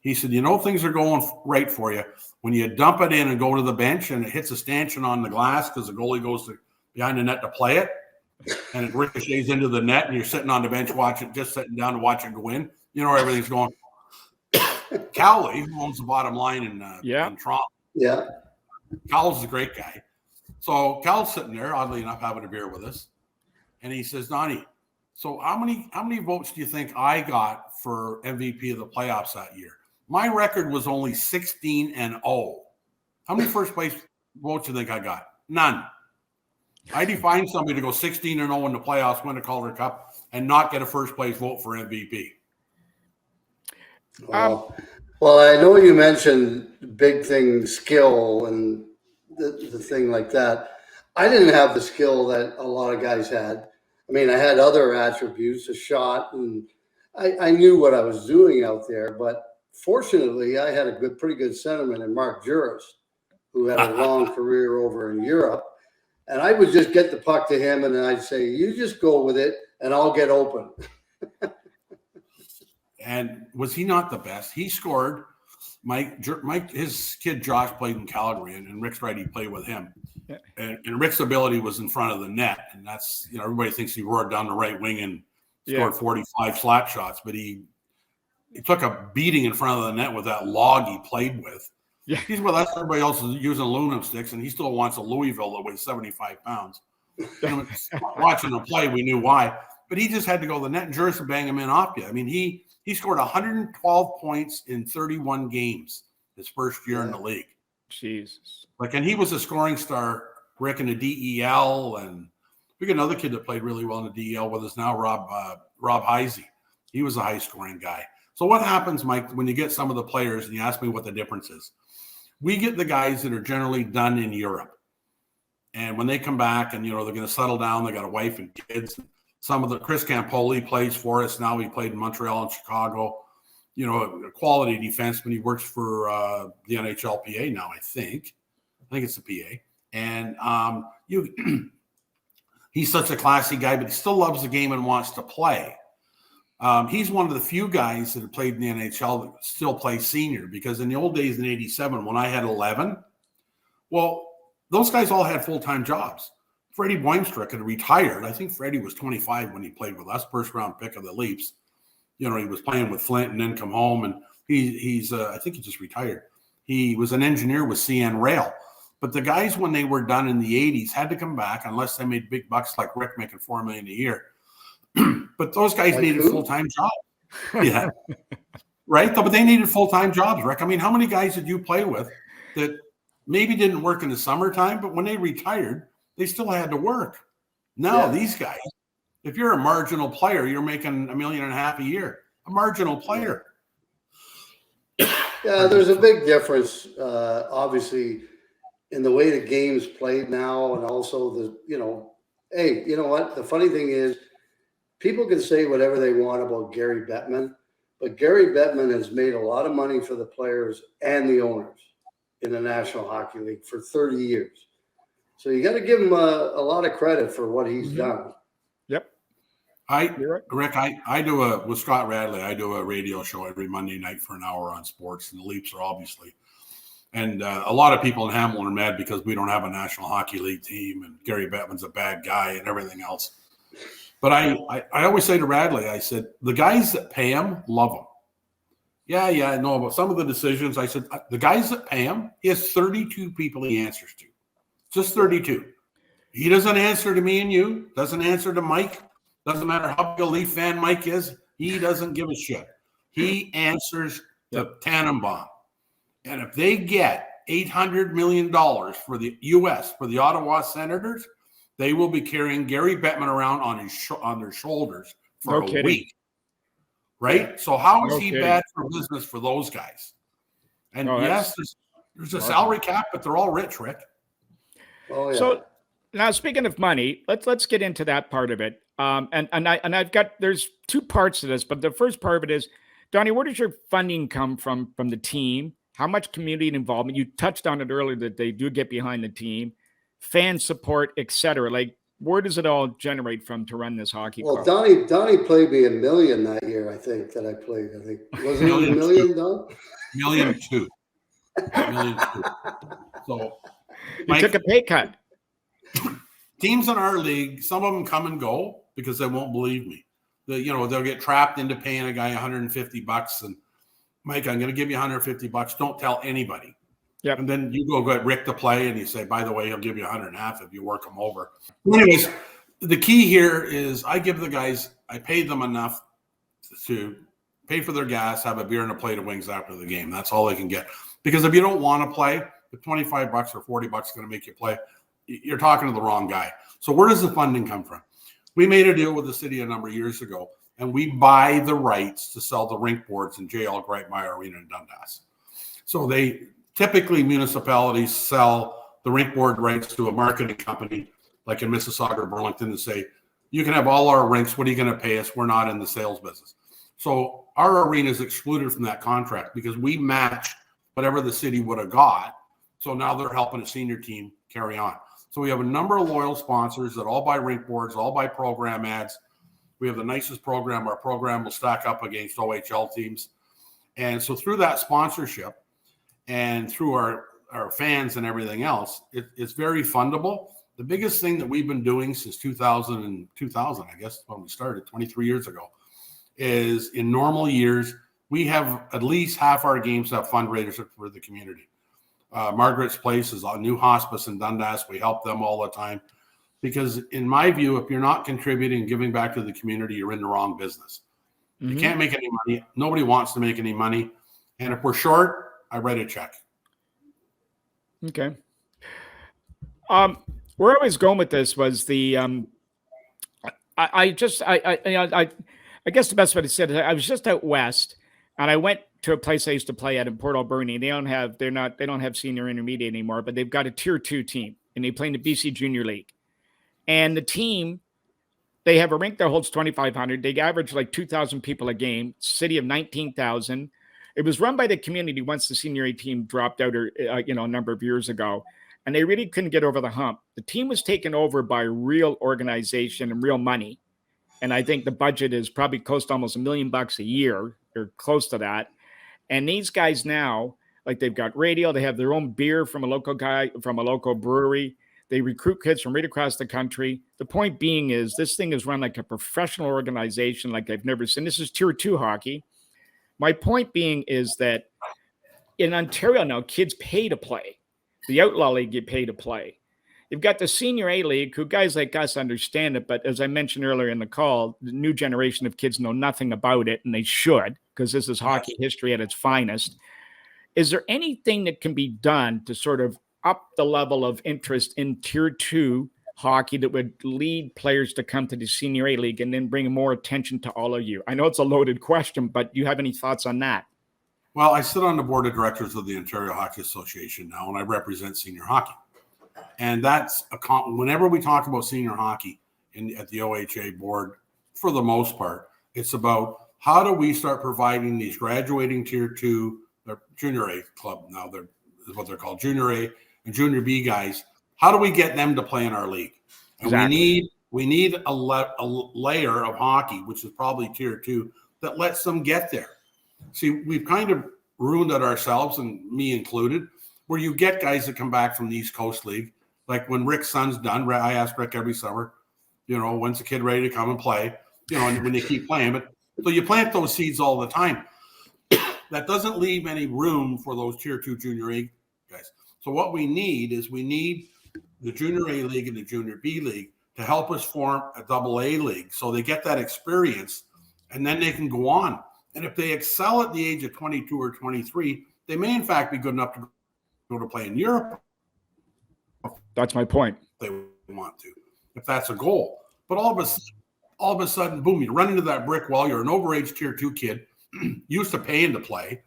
He said, things are going right for you when you dump it in and go to the bench and it hits a stanchion on the glass because the goalie goes behind the net to play it, and it ricochets into the net, and you're sitting on the bench sitting down to watch it go in. Everything's going. Cowley, who owns the Bottom Line in Toronto. Yeah. Cowley's a great guy. So Cal's sitting there, oddly enough, having a beer with us, and he says, Donnie, so how many votes do you think I got for MVP of the playoffs that year? My record was only 16-0. How many first place votes do you think I got? None. I define somebody to go 16-0 in the playoffs, win a Calder Cup, and not get a first place vote for MVP. Well, I know you mentioned big thing skill and the thing like that. I didn't have the skill that a lot of guys had. I mean, I had other attributes, a shot, and I knew what I was doing out there. But fortunately, I had a pretty good sentiment in Mark Juris, who had a long career over in Europe. And I would just get the puck to him, and I'd say, you just go with it, and I'll get open. And was he not the best? He scored. Mike, his kid Josh played in Calgary, and Rick's right, he played with him. And Rick's ability was in front of the net, and that's, everybody thinks he roared down the right wing and scored 45 slap shots, but he took a beating in front of the net with that log he played with. Yeah. He's with us. Everybody else is using aluminum sticks, and he still wants a Louisville that weighs 75 pounds. Watching him play, we knew why. But he just had to go to the net, and Juris would bang him in off you. I mean, he scored 112 points in 31 games his first year in the league. Jesus. And he was a scoring star, Rick, in the DEL, and we got another kid that played really well in the DEL with us now, Rob Heisey. He was a high-scoring guy. So what happens, Mike, when you get some of the players, and you ask me what the difference is? We get the guys that are generally done in Europe. And when they come back and, they're going to settle down, they got a wife and kids. Some of the Chris Campoli plays for us now. He played in Montreal and Chicago. A quality defenseman. He works for the NHLPA now, I think. I think it's the PA. And he's such a classy guy, but he still loves the game and wants to play. He's one of the few guys that have played in the NHL that still play senior, because in the old days in 87, when I had 11, well, those guys all had full-time jobs. Freddie Boimstruck had retired. I think Freddie was 25 when he played with us, first-round pick of the Leafs. He was playing with Flint and then come home, and he's I think he just retired. He was an engineer with CN Rail. But the guys, when they were done in the 80s, had to come back unless they made big bucks like Rick making $4 million a year. But those guys needed full-time jobs. Yeah. Right? But they needed full-time jobs, Rick. I mean, how many guys did you play with that maybe didn't work in the summertime, but when they retired, they still had to work? Now these guys, If you're a marginal player, you're making $1.5 million a year. A marginal player. Yeah, there's a big difference, obviously, in the way the game's played now, and also hey, you know what? The funny thing is, people can say whatever they want about Gary Bettman, but Gary Bettman has made a lot of money for the players and the owners in the National Hockey League for 30 years. So you got to give him a lot of credit for what he's done. Yep. Rick, I do with Scott Radley, I do a radio show every Monday night for an hour on sports, and the Leafs are obviously. And a lot of people in Hamilton are mad because we don't have a National Hockey League team and Gary Bettman's a bad guy and everything else. But I always say to Radley, I said, the guys that pay him love him. Yeah, I know about some of the decisions. I said, the guys that pay him, he has 32 people he answers to. Just 32. He doesn't answer to me and you, doesn't answer to Mike. Doesn't matter how big a Leaf fan Mike is. He doesn't give a shit. He answers to Tannenbaum. And if they get $800 million for the U.S., for the Ottawa Senators, they will be carrying Gary Bettman around on their shoulders for a week. Right? So how is he bad for business for those guys? And yes, there's a salary cap, but they're all rich, Rick. Oh, yeah. So now, speaking of money, let's get into that part of it. There's two parts to this, but the first part of it is, Donnie, where does your funding come from the team? How much community involvement? You touched on it earlier that they do get behind the team, fan support, etc. Like, where does it all generate from to run this hockey club? Well, Donnie played me $1 million that year, I think, that I played. I think was it $1 million, Don? $1.2 million. So you took a pay cut. Teams in our league, some of them come and go because they won't believe me. They'll get trapped into paying a guy $150 and Mike, I'm going to give you $150. Don't tell anybody. Yep. And then you go get Rick to play and you say, by the way, he'll give you $150 if you work him over. Anyways, the key here is I give the guys, I pay them enough to pay for their gas, have a beer and a plate of wings after the game. That's all they can get. Because if you don't want to play, the $25 or $40 is going to make you play. You're talking to the wrong guy. So where does the funding come from? We made a deal with the city a number of years ago, and we buy the rights to sell the rink boards in JL Greitmeyer Arena in Dundas. So typically municipalities sell the rink board rights to a marketing company like in Mississauga or Burlington and say, you can have all our rinks. What are you going to pay us? We're not in the sales business. So our arena is excluded from that contract because we match whatever the city would have got. So now they're helping a senior team carry on. So we have a number of loyal sponsors that all buy rink boards, all buy program ads. We have the nicest program. Our program will stack up against OHL teams. And so through that sponsorship and through our fans and everything else, it's very fundable. The biggest thing that we've been doing since 2000, I guess, when we started 23 years ago, is in normal years, we have at least half our games have fundraisers for the community. Margaret's Place is a new hospice in Dundas. We help them all the time because in my view, if you're not contributing and giving back to the community, you're in the wrong business. You can't make any money. Nobody wants to make any money. And if we're short, I write a check. Okay. Where I was going with this was I guess the best way to say it is I was just out west and I went to a place I used to play at in Port Alberni. They don't have senior intermediate anymore, but they've got a tier 2 team and they play in the BC Junior League. And the team, they have a rink that holds 2,500. They average like 2,000 people a game, city of 19,000. It was run by the community once the senior A team dropped out a number of years ago. And they really couldn't get over the hump. The team was taken over by real organization and real money. And I think the budget is probably close to almost $1 million a year or close to that. And these guys now, like they've got radio, they have their own beer from a local brewery. They recruit kids from right across the country. The point being is this thing is run like a professional organization like I've never seen. This is tier 2 hockey. My point being is that in Ontario now, kids pay to play. The Outlaw League get paid to play. You've got the Senior A League, who guys like us understand it, but as I mentioned earlier in the call, the new generation of kids know nothing about it, and they should, because this is hockey history at its finest. Is there anything that can be done to sort of up the level of interest in Tier 2 hockey that would lead players to come to the Senior A League and then bring more attention to all of you? I know it's a loaded question, but do you have any thoughts on that? Well, I sit on the board of directors of the Ontario Hockey Association now, and I represent senior hockey. And that's whenever we talk about senior hockey at the OHA board, for the most part, it's about how do we start providing these graduating Tier 2, Junior A club now, is what they're called, Junior A and Junior B guys. How do we get them to play in our league? And exactly. we need a layer of hockey, which is probably Tier 2, that lets them get there. See, we've kind of ruined it ourselves, and me included, where you get guys that come back from the East Coast League. Like when Rick's son's done, I ask Rick every summer, when's the kid ready to come and play? And when they keep playing. But so you plant those seeds all the time. That doesn't leave any room for those Tier 2 Junior A guys. So what we need is the Junior A League and the Junior B League to help us form a AA league so they get that experience, and then they can go on. And if they excel at the age of 22 or 23, they may in fact be good enough to go to play in Europe. That's my point. They want to, if that's a goal. But all of a sudden, boom, you run into that brick wall. You're an overage Tier 2 kid, used to paying to play,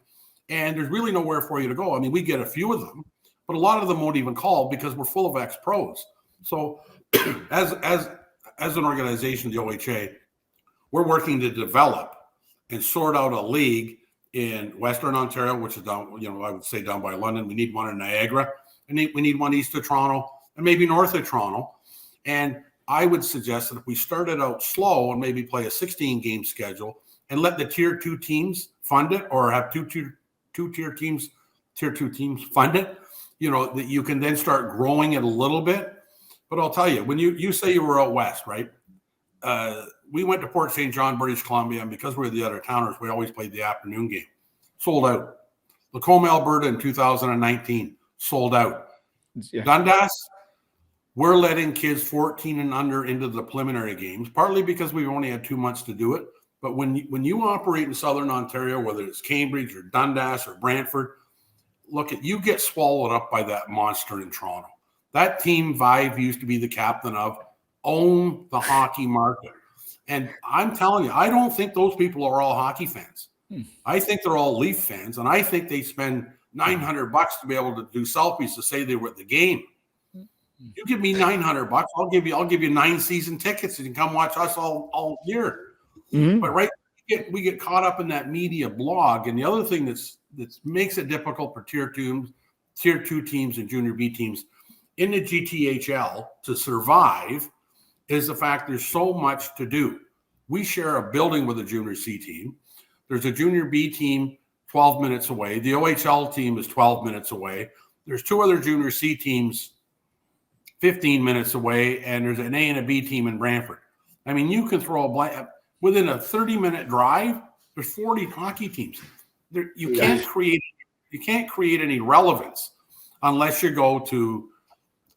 and there's really nowhere for you to go. I mean, we get a few of them, but a lot of them won't even call because we're full of ex-pros. So as an organization, the OHA, we're working to develop and sort out a league in Western Ontario, which is down, I would say down by London. We need one in Niagara, and we need one east of Toronto and maybe north of Toronto. And I would suggest that if we started out slow and maybe play a 16-game schedule and let the Tier 2 teams fund it, or have two Tier 2 teams fund it, that you can then start growing it a little bit. But I'll tell you, when you say you were out west, right? We went to Port St. John, British Columbia, and because we're the other towners, we always played the afternoon game. Sold out. Lacombe, Alberta in 2019, sold out. Yeah. Dundas, we're letting kids 14 and under into the preliminary games, partly because we've only had 2 months to do it. But when you operate in Southern Ontario, whether it's Cambridge or Dundas or Brantford, you get swallowed up by that monster in Toronto. That team Vive used to be the captain of, own the hockey market. And I'm telling you, I don't think those people are all hockey fans. I think they're all Leaf fans, and I think they spend $900 to be able to do selfies to say they were at the game. You give me $900, I'll give you 9 season tickets and you can come watch us all year. Mm-hmm. But we get caught up in that media blog, and the other thing that makes it difficult for Tier 2 teams and Junior B teams in the GTHL to survive is the fact there's so much to do. We share a building with a Junior C team. There's a Junior B team 12 minutes away. The OHL team is 12 minutes away. There's 2 other Junior C teams 15 minutes away, and there's an A and a B team in Brantford. I mean, you can throw a blank within a 30-minute drive. There's 40 hockey teams. You can't create any relevance unless you go to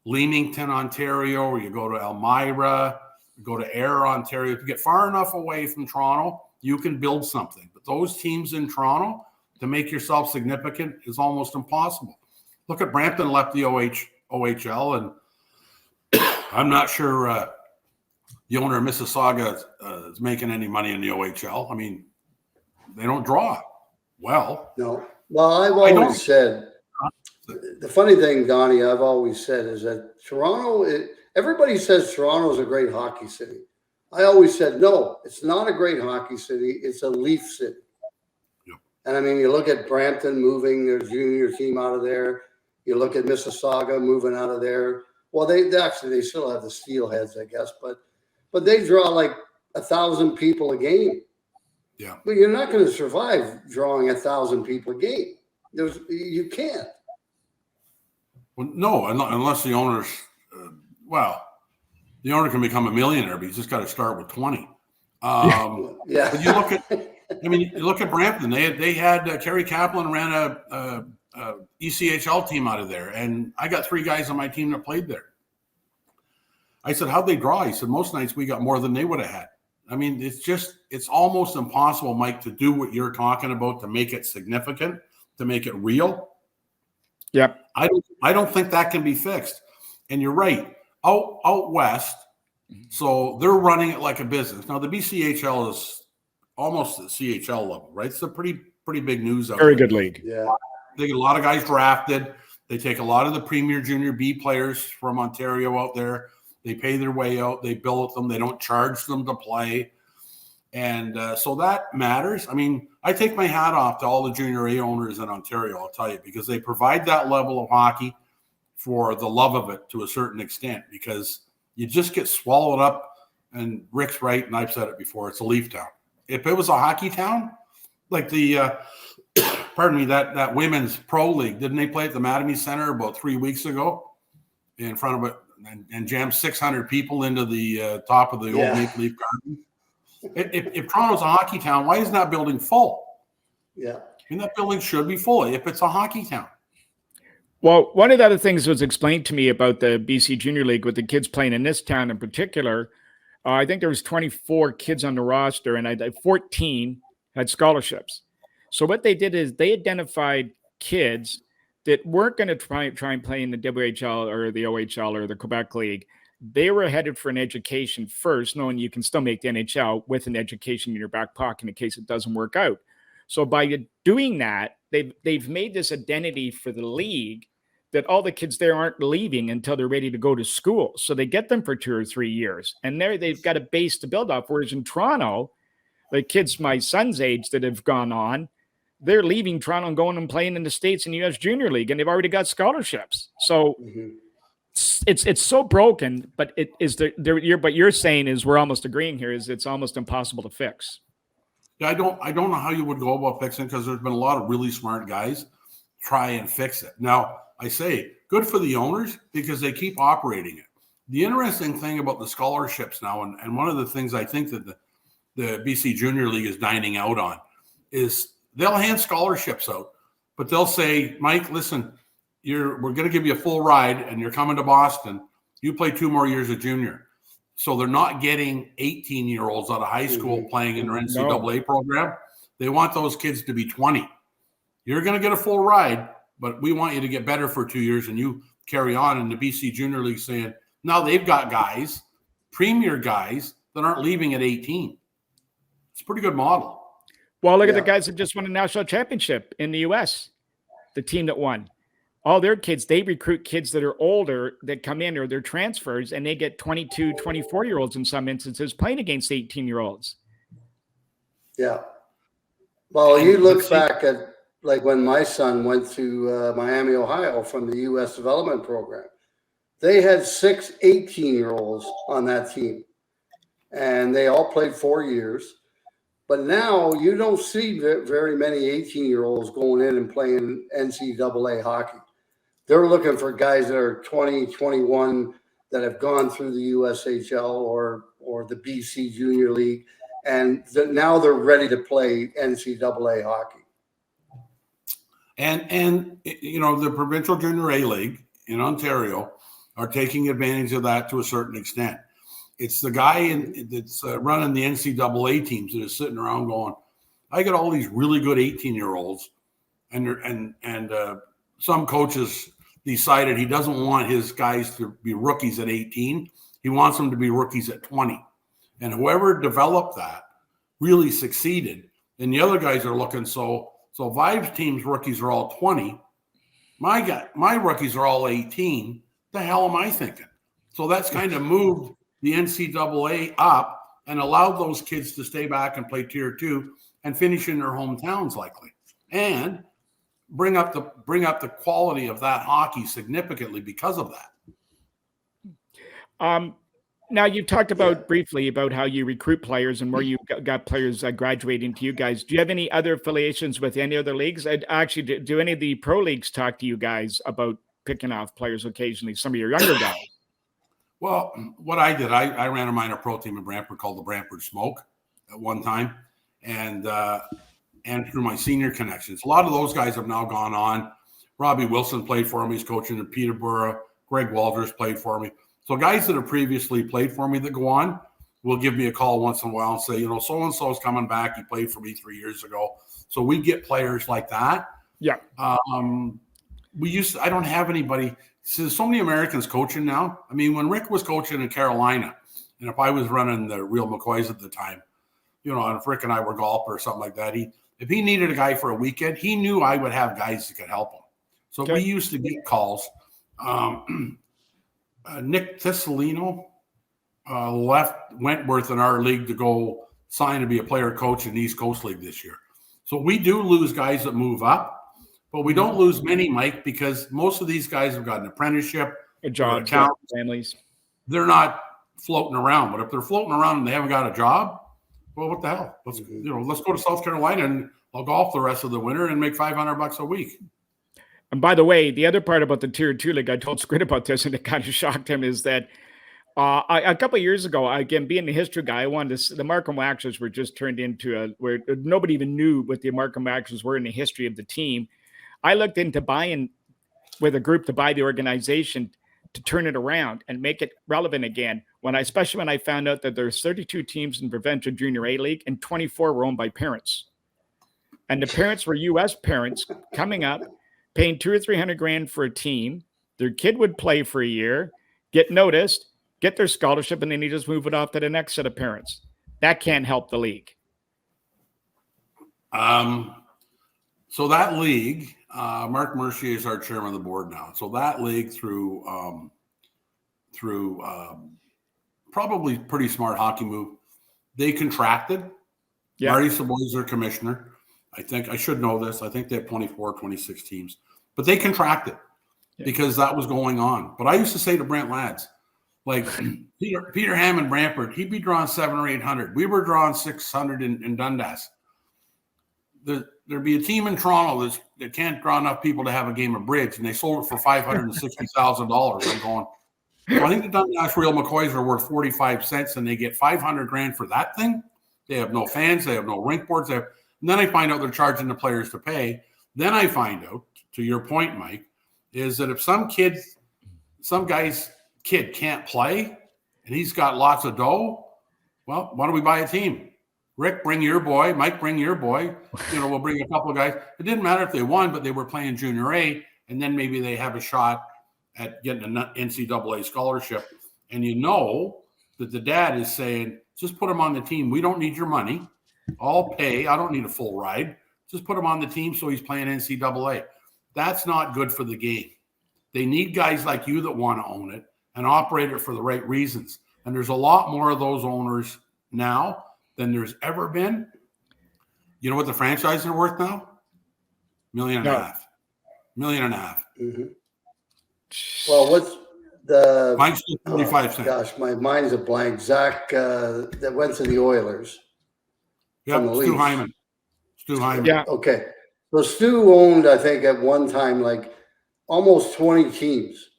Leamington, Ontario, or you go to Elmira, you go to Ayr, Ontario. If you get far enough away from Toronto, you can build something. But those teams in Toronto, to make yourself significant, is almost impossible. Look at Brampton left the OHL, and I'm not sure the owner of Mississauga is making any money in the OHL. I mean, they don't draw well. No. Well, I've always said, the funny thing, Donnie, I've always said is that Toronto, everybody says Toronto is a great hockey city. I always said, no, it's not a great hockey city. It's a Leaf city. Yep. And I mean, you look at Brampton moving their junior team out of there. You look at Mississauga moving out of there. Well, they still have the Steelheads, I guess, but they draw like 1,000 people a game. Yeah. But you're not going to survive drawing 1,000 people a game. You can't. Well, no, unless the owner's the owner can become a millionaire, but he's just got to start with 20. Yeah. But you look at Brampton. They had Kerry Kaplan ran a ECHL team out of there, and I got 3 guys on my team that played there. I said, how'd they draw? He said, most nights we got more than they would have had. I mean, it's almost impossible, Mike, to do what you're talking about, to make it significant, to make it real. Yep. I don't think that can be fixed. And you're right. out west. So they're running it like a business. Now the BCHL is almost the CHL level, right? It's a pretty big news out Very there. good league. Yeah. They get a lot of guys drafted. They take a lot of the premier junior B players from Ontario out there. They pay their way out. They bill them. They don't charge them to play. And so that matters. I mean, I take my hat off to all the junior A owners in Ontario, I'll tell you, because they provide that level of hockey for the love of it to a certain extent, because you just get swallowed up. And Rick's right, and I've said it before, it's a Leaf town. If it was a hockey town, like the pardon me, that women's pro league, didn't they play at the Mattamy Center about 3 weeks ago in front of it and jammed 600 people into the top of the old Maple Leaf Garden? If Toronto's a hockey town, why isn't that building full? Yeah. I mean, that building should be full if it's a hockey town. Well, one of the other things was explained to me about the BC Junior League with the kids playing in this town in particular. I think there was 24 kids on the roster, and 14 had scholarships. So what they did is they identified kids that weren't going to try and play in the WHL or the OHL or the Quebec League. They were headed for an education first, knowing you can still make the NHL with an education in your back pocket in case it doesn't work out. So by doing that, they've made this identity for the league that all the kids there aren't leaving until they're ready to go to school. So they get them for 2 or 3 years, and there they've got a base to build off. Whereas in Toronto, the kids my son's age that have gone on, they're leaving Toronto and going and playing in the States in the U.S. Junior League, and they've already got scholarships. So it's so broken, but it is but you're saying is we're almost agreeing here is it's almost impossible to fix. Yeah, I don't know how you would go about fixing it, because there's been a lot of really smart guys try and fix it. Now, I say good for the owners because they keep operating it. The interesting thing about the scholarships now, and one of the things I think that the BC Junior League is dining out on is they'll hand scholarships out, but they'll say, Mike, listen, we're going to give you a full ride and you're coming to Boston. You play 2 more years of junior. So they're not getting 18-year-olds out of high school playing in their NCAA program. They want those kids to be 20. You're going to get a full ride, but we want you to get better for 2 years and you carry on. And the BC Junior League saying, now they've got guys, premier guys, that aren't leaving at 18. It's a pretty good model. Well, look at the guys that just won a national championship in the U.S., the team that won. All their kids, they recruit kids that are older that come in or they're transfers, and they get 22, 24-year-olds in some instances playing against 18-year-olds. Yeah. Well, you look back at like when my son went to Miami, Ohio from the U.S. development program. They had 6 18-year-olds on that team, and they all played 4 years. But now you don't see very many 18-year-olds going in and playing NCAA hockey. They're looking for guys that are 20, 21 that have gone through the USHL or the BC Junior League, and now they're ready to play NCAA hockey. And you know, the Provincial Junior A League in Ontario are taking advantage of that to a certain extent. It's the guy that's running the NCAA teams that is sitting around going, I got all these really good 18-year-olds, and some coaches decided he doesn't want his guys to be rookies at 18. He wants them to be rookies at 20. And whoever developed that really succeeded. And the other guys are looking, so Vibe's team's rookies are all 20. My rookies are all 18. The hell am I thinking? So that's kind of moved the NCAA up and allowed those kids to stay back and play Tier 2 and finish in their hometowns likely, and bring up the quality of that hockey significantly because of that. Now, you talked about briefly about how you recruit players and where you got players graduating to you guys. Do you have any other affiliations with any other leagues? Actually, do any of the pro leagues talk to you guys about picking off players occasionally, some of your younger guys? Well, what I did, I ran a minor pro team in Brantford called the Brantford Smoke at one time, and through my senior connections. A lot of those guys have now gone on. Robbie Wilson played for me. He's coaching in Peterborough. Greg Walters played for me. So guys that have previously played for me that go on will give me a call once in a while and say, you know, so-and-so is coming back. He played for me 3 years ago. So we get players like that. Yeah. I don't have anybody. So many Americans coaching now. I mean, when Rick was coaching in Carolina, and if I was running the Real McCoys at the time, and if Rick and I were golfing or something like that, if he needed a guy for a weekend, he knew I would have guys that could help him. So we used to get calls. Nick Tissolino left Wentworth in our league to go sign to be a player coach in the East Coast League this year. So we do lose guys that move up, but we don't lose many, Mike, because most of these guys have got an apprenticeship, a job, families. They're not floating around. But if they're floating around and they haven't got a job, well, what the hell? Let's go to South Carolina and I'll golf the rest of the winter and make $500 a week. And by the way, the other part about the Tier 2 league, I told Squid about this, and it kind of shocked him, is that a couple of years ago, again, being the history guy, I wanted to. The Markham Waxers were just turned into where nobody even knew what the Markham Waxers were in the history of the team. I looked into buying with a group to buy the organization to turn it around and make it relevant again. Especially when I found out that there's 32 teams in Provincial Junior A League and 24 were owned by parents, and the parents were U.S. parents coming up, paying $200,000 or $300,000 for a team. Their kid would play for a year, get noticed, get their scholarship, and then you just move it off to the next set of parents. That can't help the league. So that league, Mark Mercier is our chairman of the board now. So that league through probably pretty smart hockey move, they contracted. Yeah. Marty Savoy's their commissioner. I think I should know this. I think they have 24, 26 teams, but they contracted because that was going on. But I used to say to Brent Lads, like Peter Hammond, Brantford, he'd be drawing 700 or 800. We were drawing 600 in Dundas. There'd be a team in Toronto that can't draw enough people to have a game of bridge, and they sold it for $560,000. I'm going, well, I think the Dundas Real McCoys are worth 45 cents, and they get $500,000 for that thing. They have no fans. They have no rink boards. And then I find out they're charging the players to pay. Then I find out, to your point, Mike, is that if some guy's kid can't play and he's got lots of dough, well, why don't we buy a team? Rick, bring your boy. Mike, bring your boy. We'll bring a couple of guys. It didn't matter if they won, but they were playing Junior A, and then maybe they have a shot at getting an NCAA scholarship. And that the dad is saying, just put him on the team. We don't need your money. I'll pay. I don't need a full ride. Just put him on the team so he's playing NCAA. That's not good for the game. They need guys like you that want to own it and operate it for the right reasons. And there's a lot more of those owners now than there's ever been. You know what the franchises are worth now? $1.5 million. $1.5 million. Mm-hmm. Well, what's the... Mine's 25 cents. Gosh, my mind's a blank. Zach, that went to the Oilers. Yeah, Stu Hyman. Yeah. Okay. So Stu owned, I think, at one time, like almost 20 teams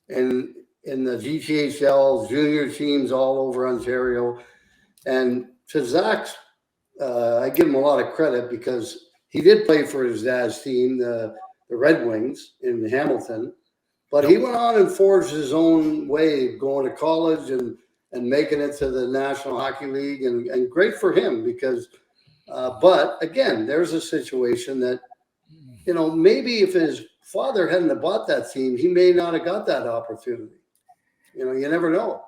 in the GTHL, junior teams all over Ontario. And to Zach's, I give him a lot of credit because he did play for his dad's team, the Red Wings in Hamilton. But he went on and forged his own way, going to college and making it to the National Hockey League, and great for him because, but again, there's a situation that, maybe if his father hadn't have bought that team, he may not have got that opportunity. You never know.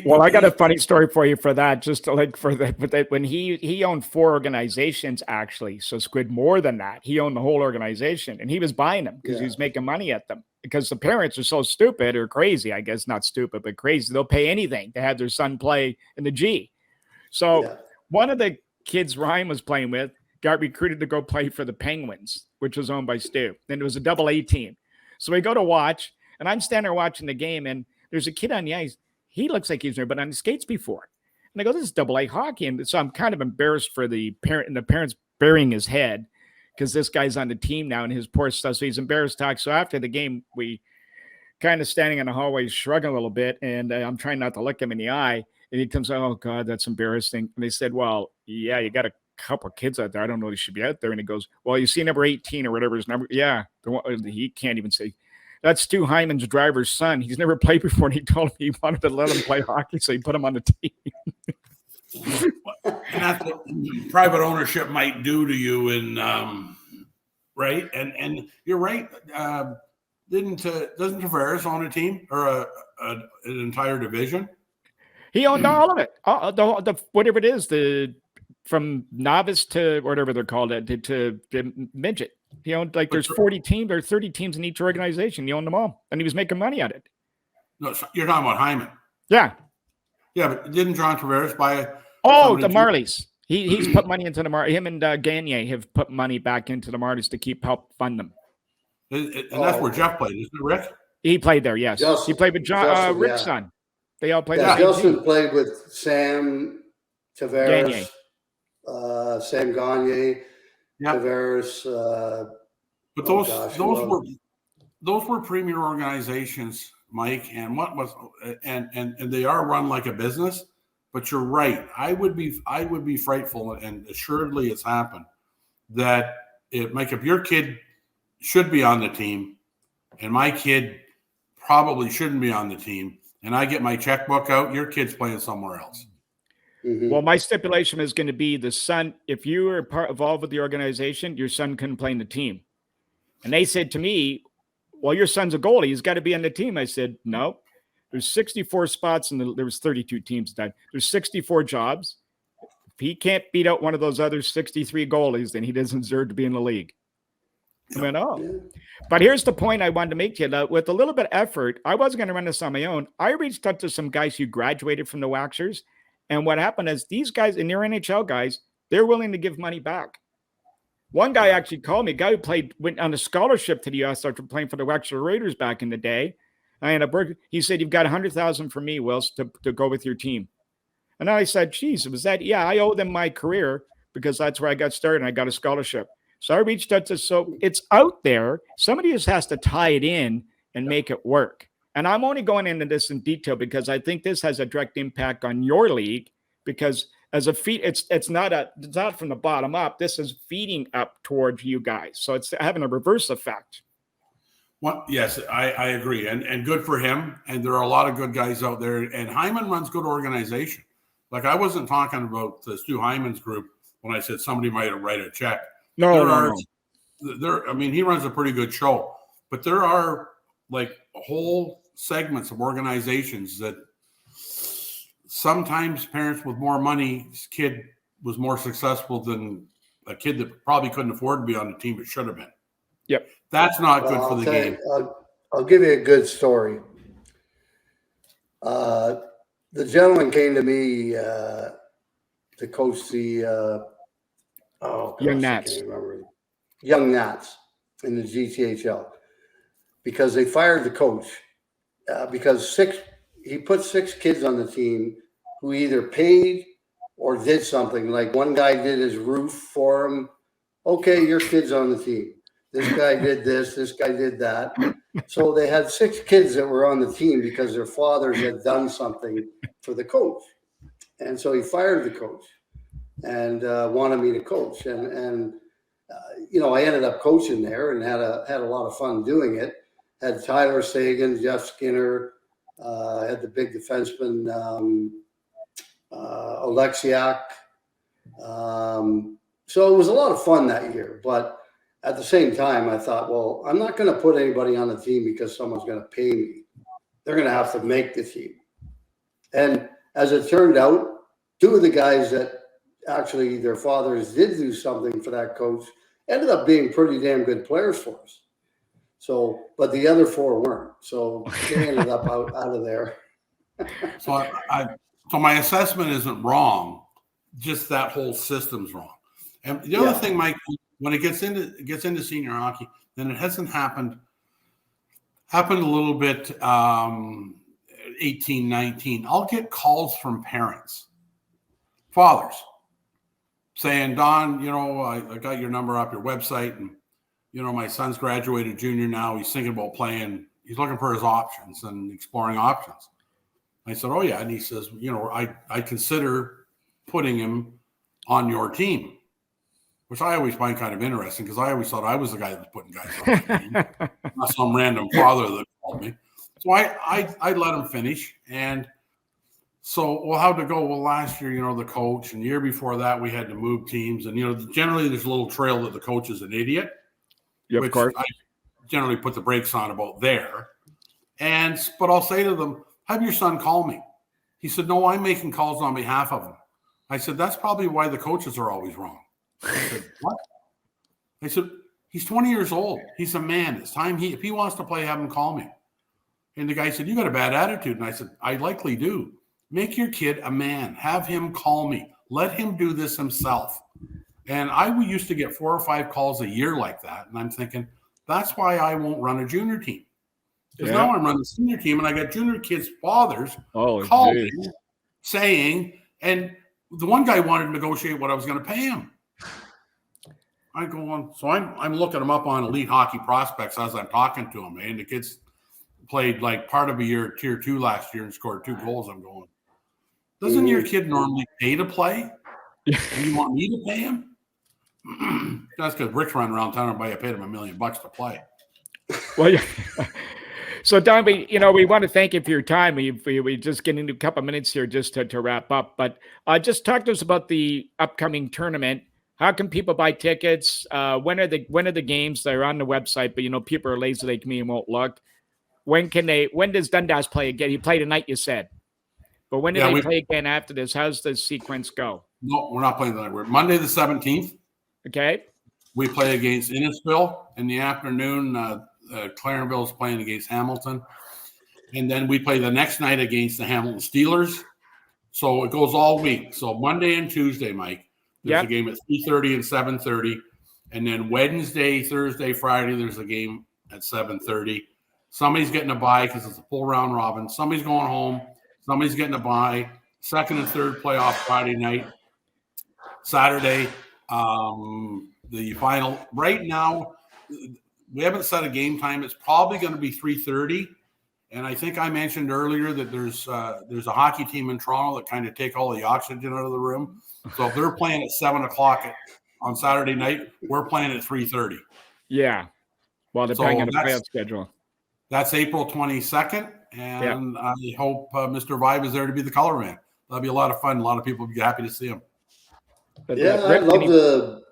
Well, I got a funny story for you for that. Just to when he owned 4 organizations actually. So Squid more than that. He owned the whole organization, and he was buying them because he was making money at them. Because the parents are so stupid or crazy, I guess not stupid, but crazy. They'll pay anything to have their son play in the G. So one of the kids Ryan was playing with got recruited to go play for the Penguins, which was owned by Stu. Then it was a AA team. So we go to watch, and I'm standing there watching the game, and there's a kid on the ice. He looks like he's never been on the skates before. And I go, this is AA hockey. And so I'm kind of embarrassed for the parent, and the parents burying his head because this guy's on the team now and his poor stuff. So he's embarrassed to talk. So after the game, we kind of standing in the hallway, shrugging a little bit. And I'm trying not to look him in the eye. And he comes, oh, God, that's embarrassing. And they said, well, yeah, you got a couple of kids out there. I don't know they should be out there. And he goes, well, you see number 18 or whatever his number. Yeah, he can't even say. That's Stu Hyman's driver's son. He's never played before, and he told me he wanted to let him play hockey, so he put him on the team. And that's what private ownership might do to you in right? And you're right. Doesn't Tavares own a team or an entire division? He owned all of it, the whatever it is, from novice to whatever they're called, to midget. He owned there's 40 teams or 30 teams in each organization. He owned them all, and he was making money at it. No, you're talking about Hyman. Yeah. Yeah, but didn't John Tavares buy? The Marlies. He's put money into the Marlies. Him and Gagné have put money back into the Marlies to help fund them. And that's where Jeff played, isn't it, Rick? He played there, yes. He played with Rick's son. They all played. Yeah, Justin played with Sam Tavares, Sam Gagné, Tavares. But those were premier organizations, Mike, and and they are run like a business. But you're right. I would be frightful, and assuredly it's happened, that if your kid should be on the team, and my kid probably shouldn't be on the team, and I get my checkbook out, your kid's playing somewhere else. Mm-hmm. Well, my stipulation is going to be the son. If you were involved with the organization, your son couldn't play in the team. And they said to me, well, your son's a goalie. He's got to be on the team. I said, no. There's 64 spots, and there was 32 teams that. There's 64 jobs. If he can't beat out one of those other 63 goalies, then he doesn't deserve to be in the league. I went, oh. But here's the point I wanted to make to you. With a little bit of effort, I wasn't going to run this on my own. I reached out to some guys who graduated from the Waxers. And what happened is these guys, and they're NHL guys, they're willing to give money back. One guy actually called me, a guy who went on a scholarship to the U.S. after playing for the Waxer Raiders back in the day. He said, you've got $100,000 from me, Wills, to go with your team. And I said, geez, was that? Yeah, I owe them my career because that's where I got started and I got a scholarship. So I reached out so it's out there. Somebody just has to tie it in and make it work. And I'm only going into this in detail because I think this has a direct impact on your league, because as a feed, it's not from the bottom up. This is feeding up towards you guys. So it's having a reverse effect. Well, yes, I agree. And good for him. And there are a lot of good guys out there. And Hyman runs good organization. Like, I wasn't talking about the Stu Hyman's group when I said somebody might write a check. No. I mean, he runs a pretty good show. But there are like whole segments of organizations that sometimes parents with more money, his kid was more successful than a kid that probably couldn't afford to be on the team but should have been. Yep. That's not good for the game. I'll give you a good story. The gentleman came to me to coach the Young Nats. Young Nats in the GTHL, because they fired the coach because he put 6 kids on the team who either paid or did something. Like, one guy did his roof for him. Okay, your kid's on the team. This guy did this guy did that. So they had 6 kids that were on the team because their fathers had done something for the coach. And so he fired the coach and wanted me to coach. And I ended up coaching there and had a lot of fun doing it. Had Tyler Sagan, Jeff Skinner, had the big defenseman, Alexiak. So it was a lot of fun that year. But at the same time, I thought, well, I'm not going to put anybody on the team because someone's going to pay me. They're going to have to make the team. And as it turned out, 2 of the guys that actually their fathers did do something for that coach ended up being pretty damn good players for us. So, but the other 4 weren't. So they ended up out of there. So my assessment isn't wrong. Just that whole system's wrong. And the other thing, Mike, when it gets into senior hockey, then it hasn't happened a little bit 18, 19. I'll get calls from parents, fathers, saying, Don, I got your number off your website, and my son's graduated junior now. He's thinking about playing. He's looking for his options and exploring options. I said, oh yeah. And he says, I consider putting him on your team, which I always find kind of interesting because I always thought I was the guy that was putting guys on the team, not some random father that called me. So I let him finish. And so, well, how'd it go? Well, last year, the coach, and the year before that, we had to move teams. And, generally there's a little trail that the coach is an idiot. Yeah, of which course. I generally put the brakes on about there. But I'll say to them, have your son call me. He said, no, I'm making calls on behalf of him. I said, that's probably why the coaches are always wrong. I said, what? I said, he's 20 years old. He's a man. It's time if he wants to play, have him call me. And the guy said, you got a bad attitude. And I said, I likely do. Make your kid a man. Have him call me. Let him do this himself. And I used to get 4 or 5 calls a year like that. And I'm thinking, that's why I won't run a junior team. Because now I'm running a senior team, and I got junior kids' fathers calling, saying, and the one guy wanted to negotiate what I was going to pay him. I go on, so I'm looking them up on Elite Hockey Prospects as I'm talking to them, and the kids played like part of a year at Tier 2 last year and scored 2 goals. I'm going, doesn't your kid normally pay to play? And you want me to pay him? That's because Rick's running around town and I paid him $1 million to play. Well, yeah. So, Don, we want to thank you for your time. We just get into a couple of minutes here just to wrap up. But just talk to us about the upcoming tournament. How can people buy tickets? When are the games? They're on the website, but people are lazy like me and won't look. When does Dundas play again? He played tonight, you said. But when do they play again after this? How's the sequence go? No, we're not playing tonight. We're Monday the 17th. Okay. We play against Innisfil in the afternoon. Clarenville is playing against Hamilton. And then we play the next night against the Hamilton Steelers. So it goes all week. So Monday and Tuesday, Mike, there's a game at 3:30 and 7:30. And then Wednesday, Thursday, Friday, there's a game at 7:30. Somebody's getting a bye because it's a full round robin. Somebody's going home. Somebody's getting a bye. Second and third playoff Friday night. Saturday, the final. Right now, we haven't set a game time. It's probably going to be 3:30. And I think I mentioned earlier that there's a hockey team in Toronto that kind of take all the oxygen out of the room. So if they're playing at 7 o'clock on Saturday night, we're playing at 3:30. Yeah. Well, depending on the playoff schedule. That's April 22nd. And I hope Mr. Vibe is there to be the color man. That'll be a lot of fun. A lot of people will be happy to see him. But I'd love to.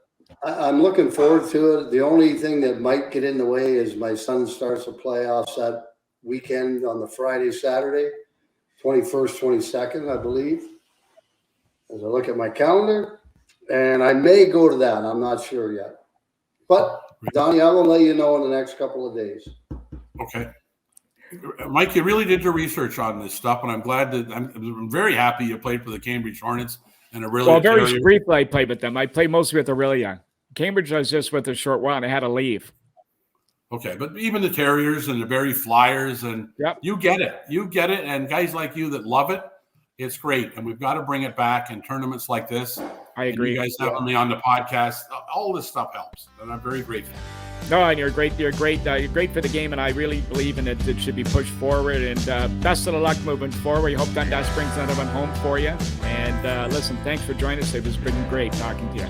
I'm looking forward to it. The only thing that might get in the way is my son starts the playoffs that weekend on the Friday, Saturday, 21st, 22nd, I believe. As I look at my calendar, and I may go to that. I'm not sure yet. But, Donnie, I will let you know in the next couple of days. Okay. Mike, you really did your research on this stuff, and I'm glad that I'm very happy you played for the Cambridge Hornets and Aurelia. Well, very briefly I played with them. I played mostly with Aurelia. Cambridge I was just with a short while, and I had to leave. Okay, but even the Terriers and the Barrie Flyers, and you get it. You get it, and guys like you that love it, it's great. And we've got to bring it back in tournaments like this. I agree. And you guys having me on the podcast, all this stuff helps, and I'm very grateful. No, and you're great. You're great. You're great for the game, and I really believe in it. It should be pushed forward, and best of luck moving forward. I hope Dundas brings another one home for you. And listen, thanks for joining us. It was been great talking to you.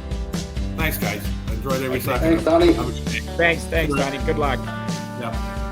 Thanks, guys. I enjoyed every second. Thanks, Donnie. Thanks, Donnie. Good luck. Yeah.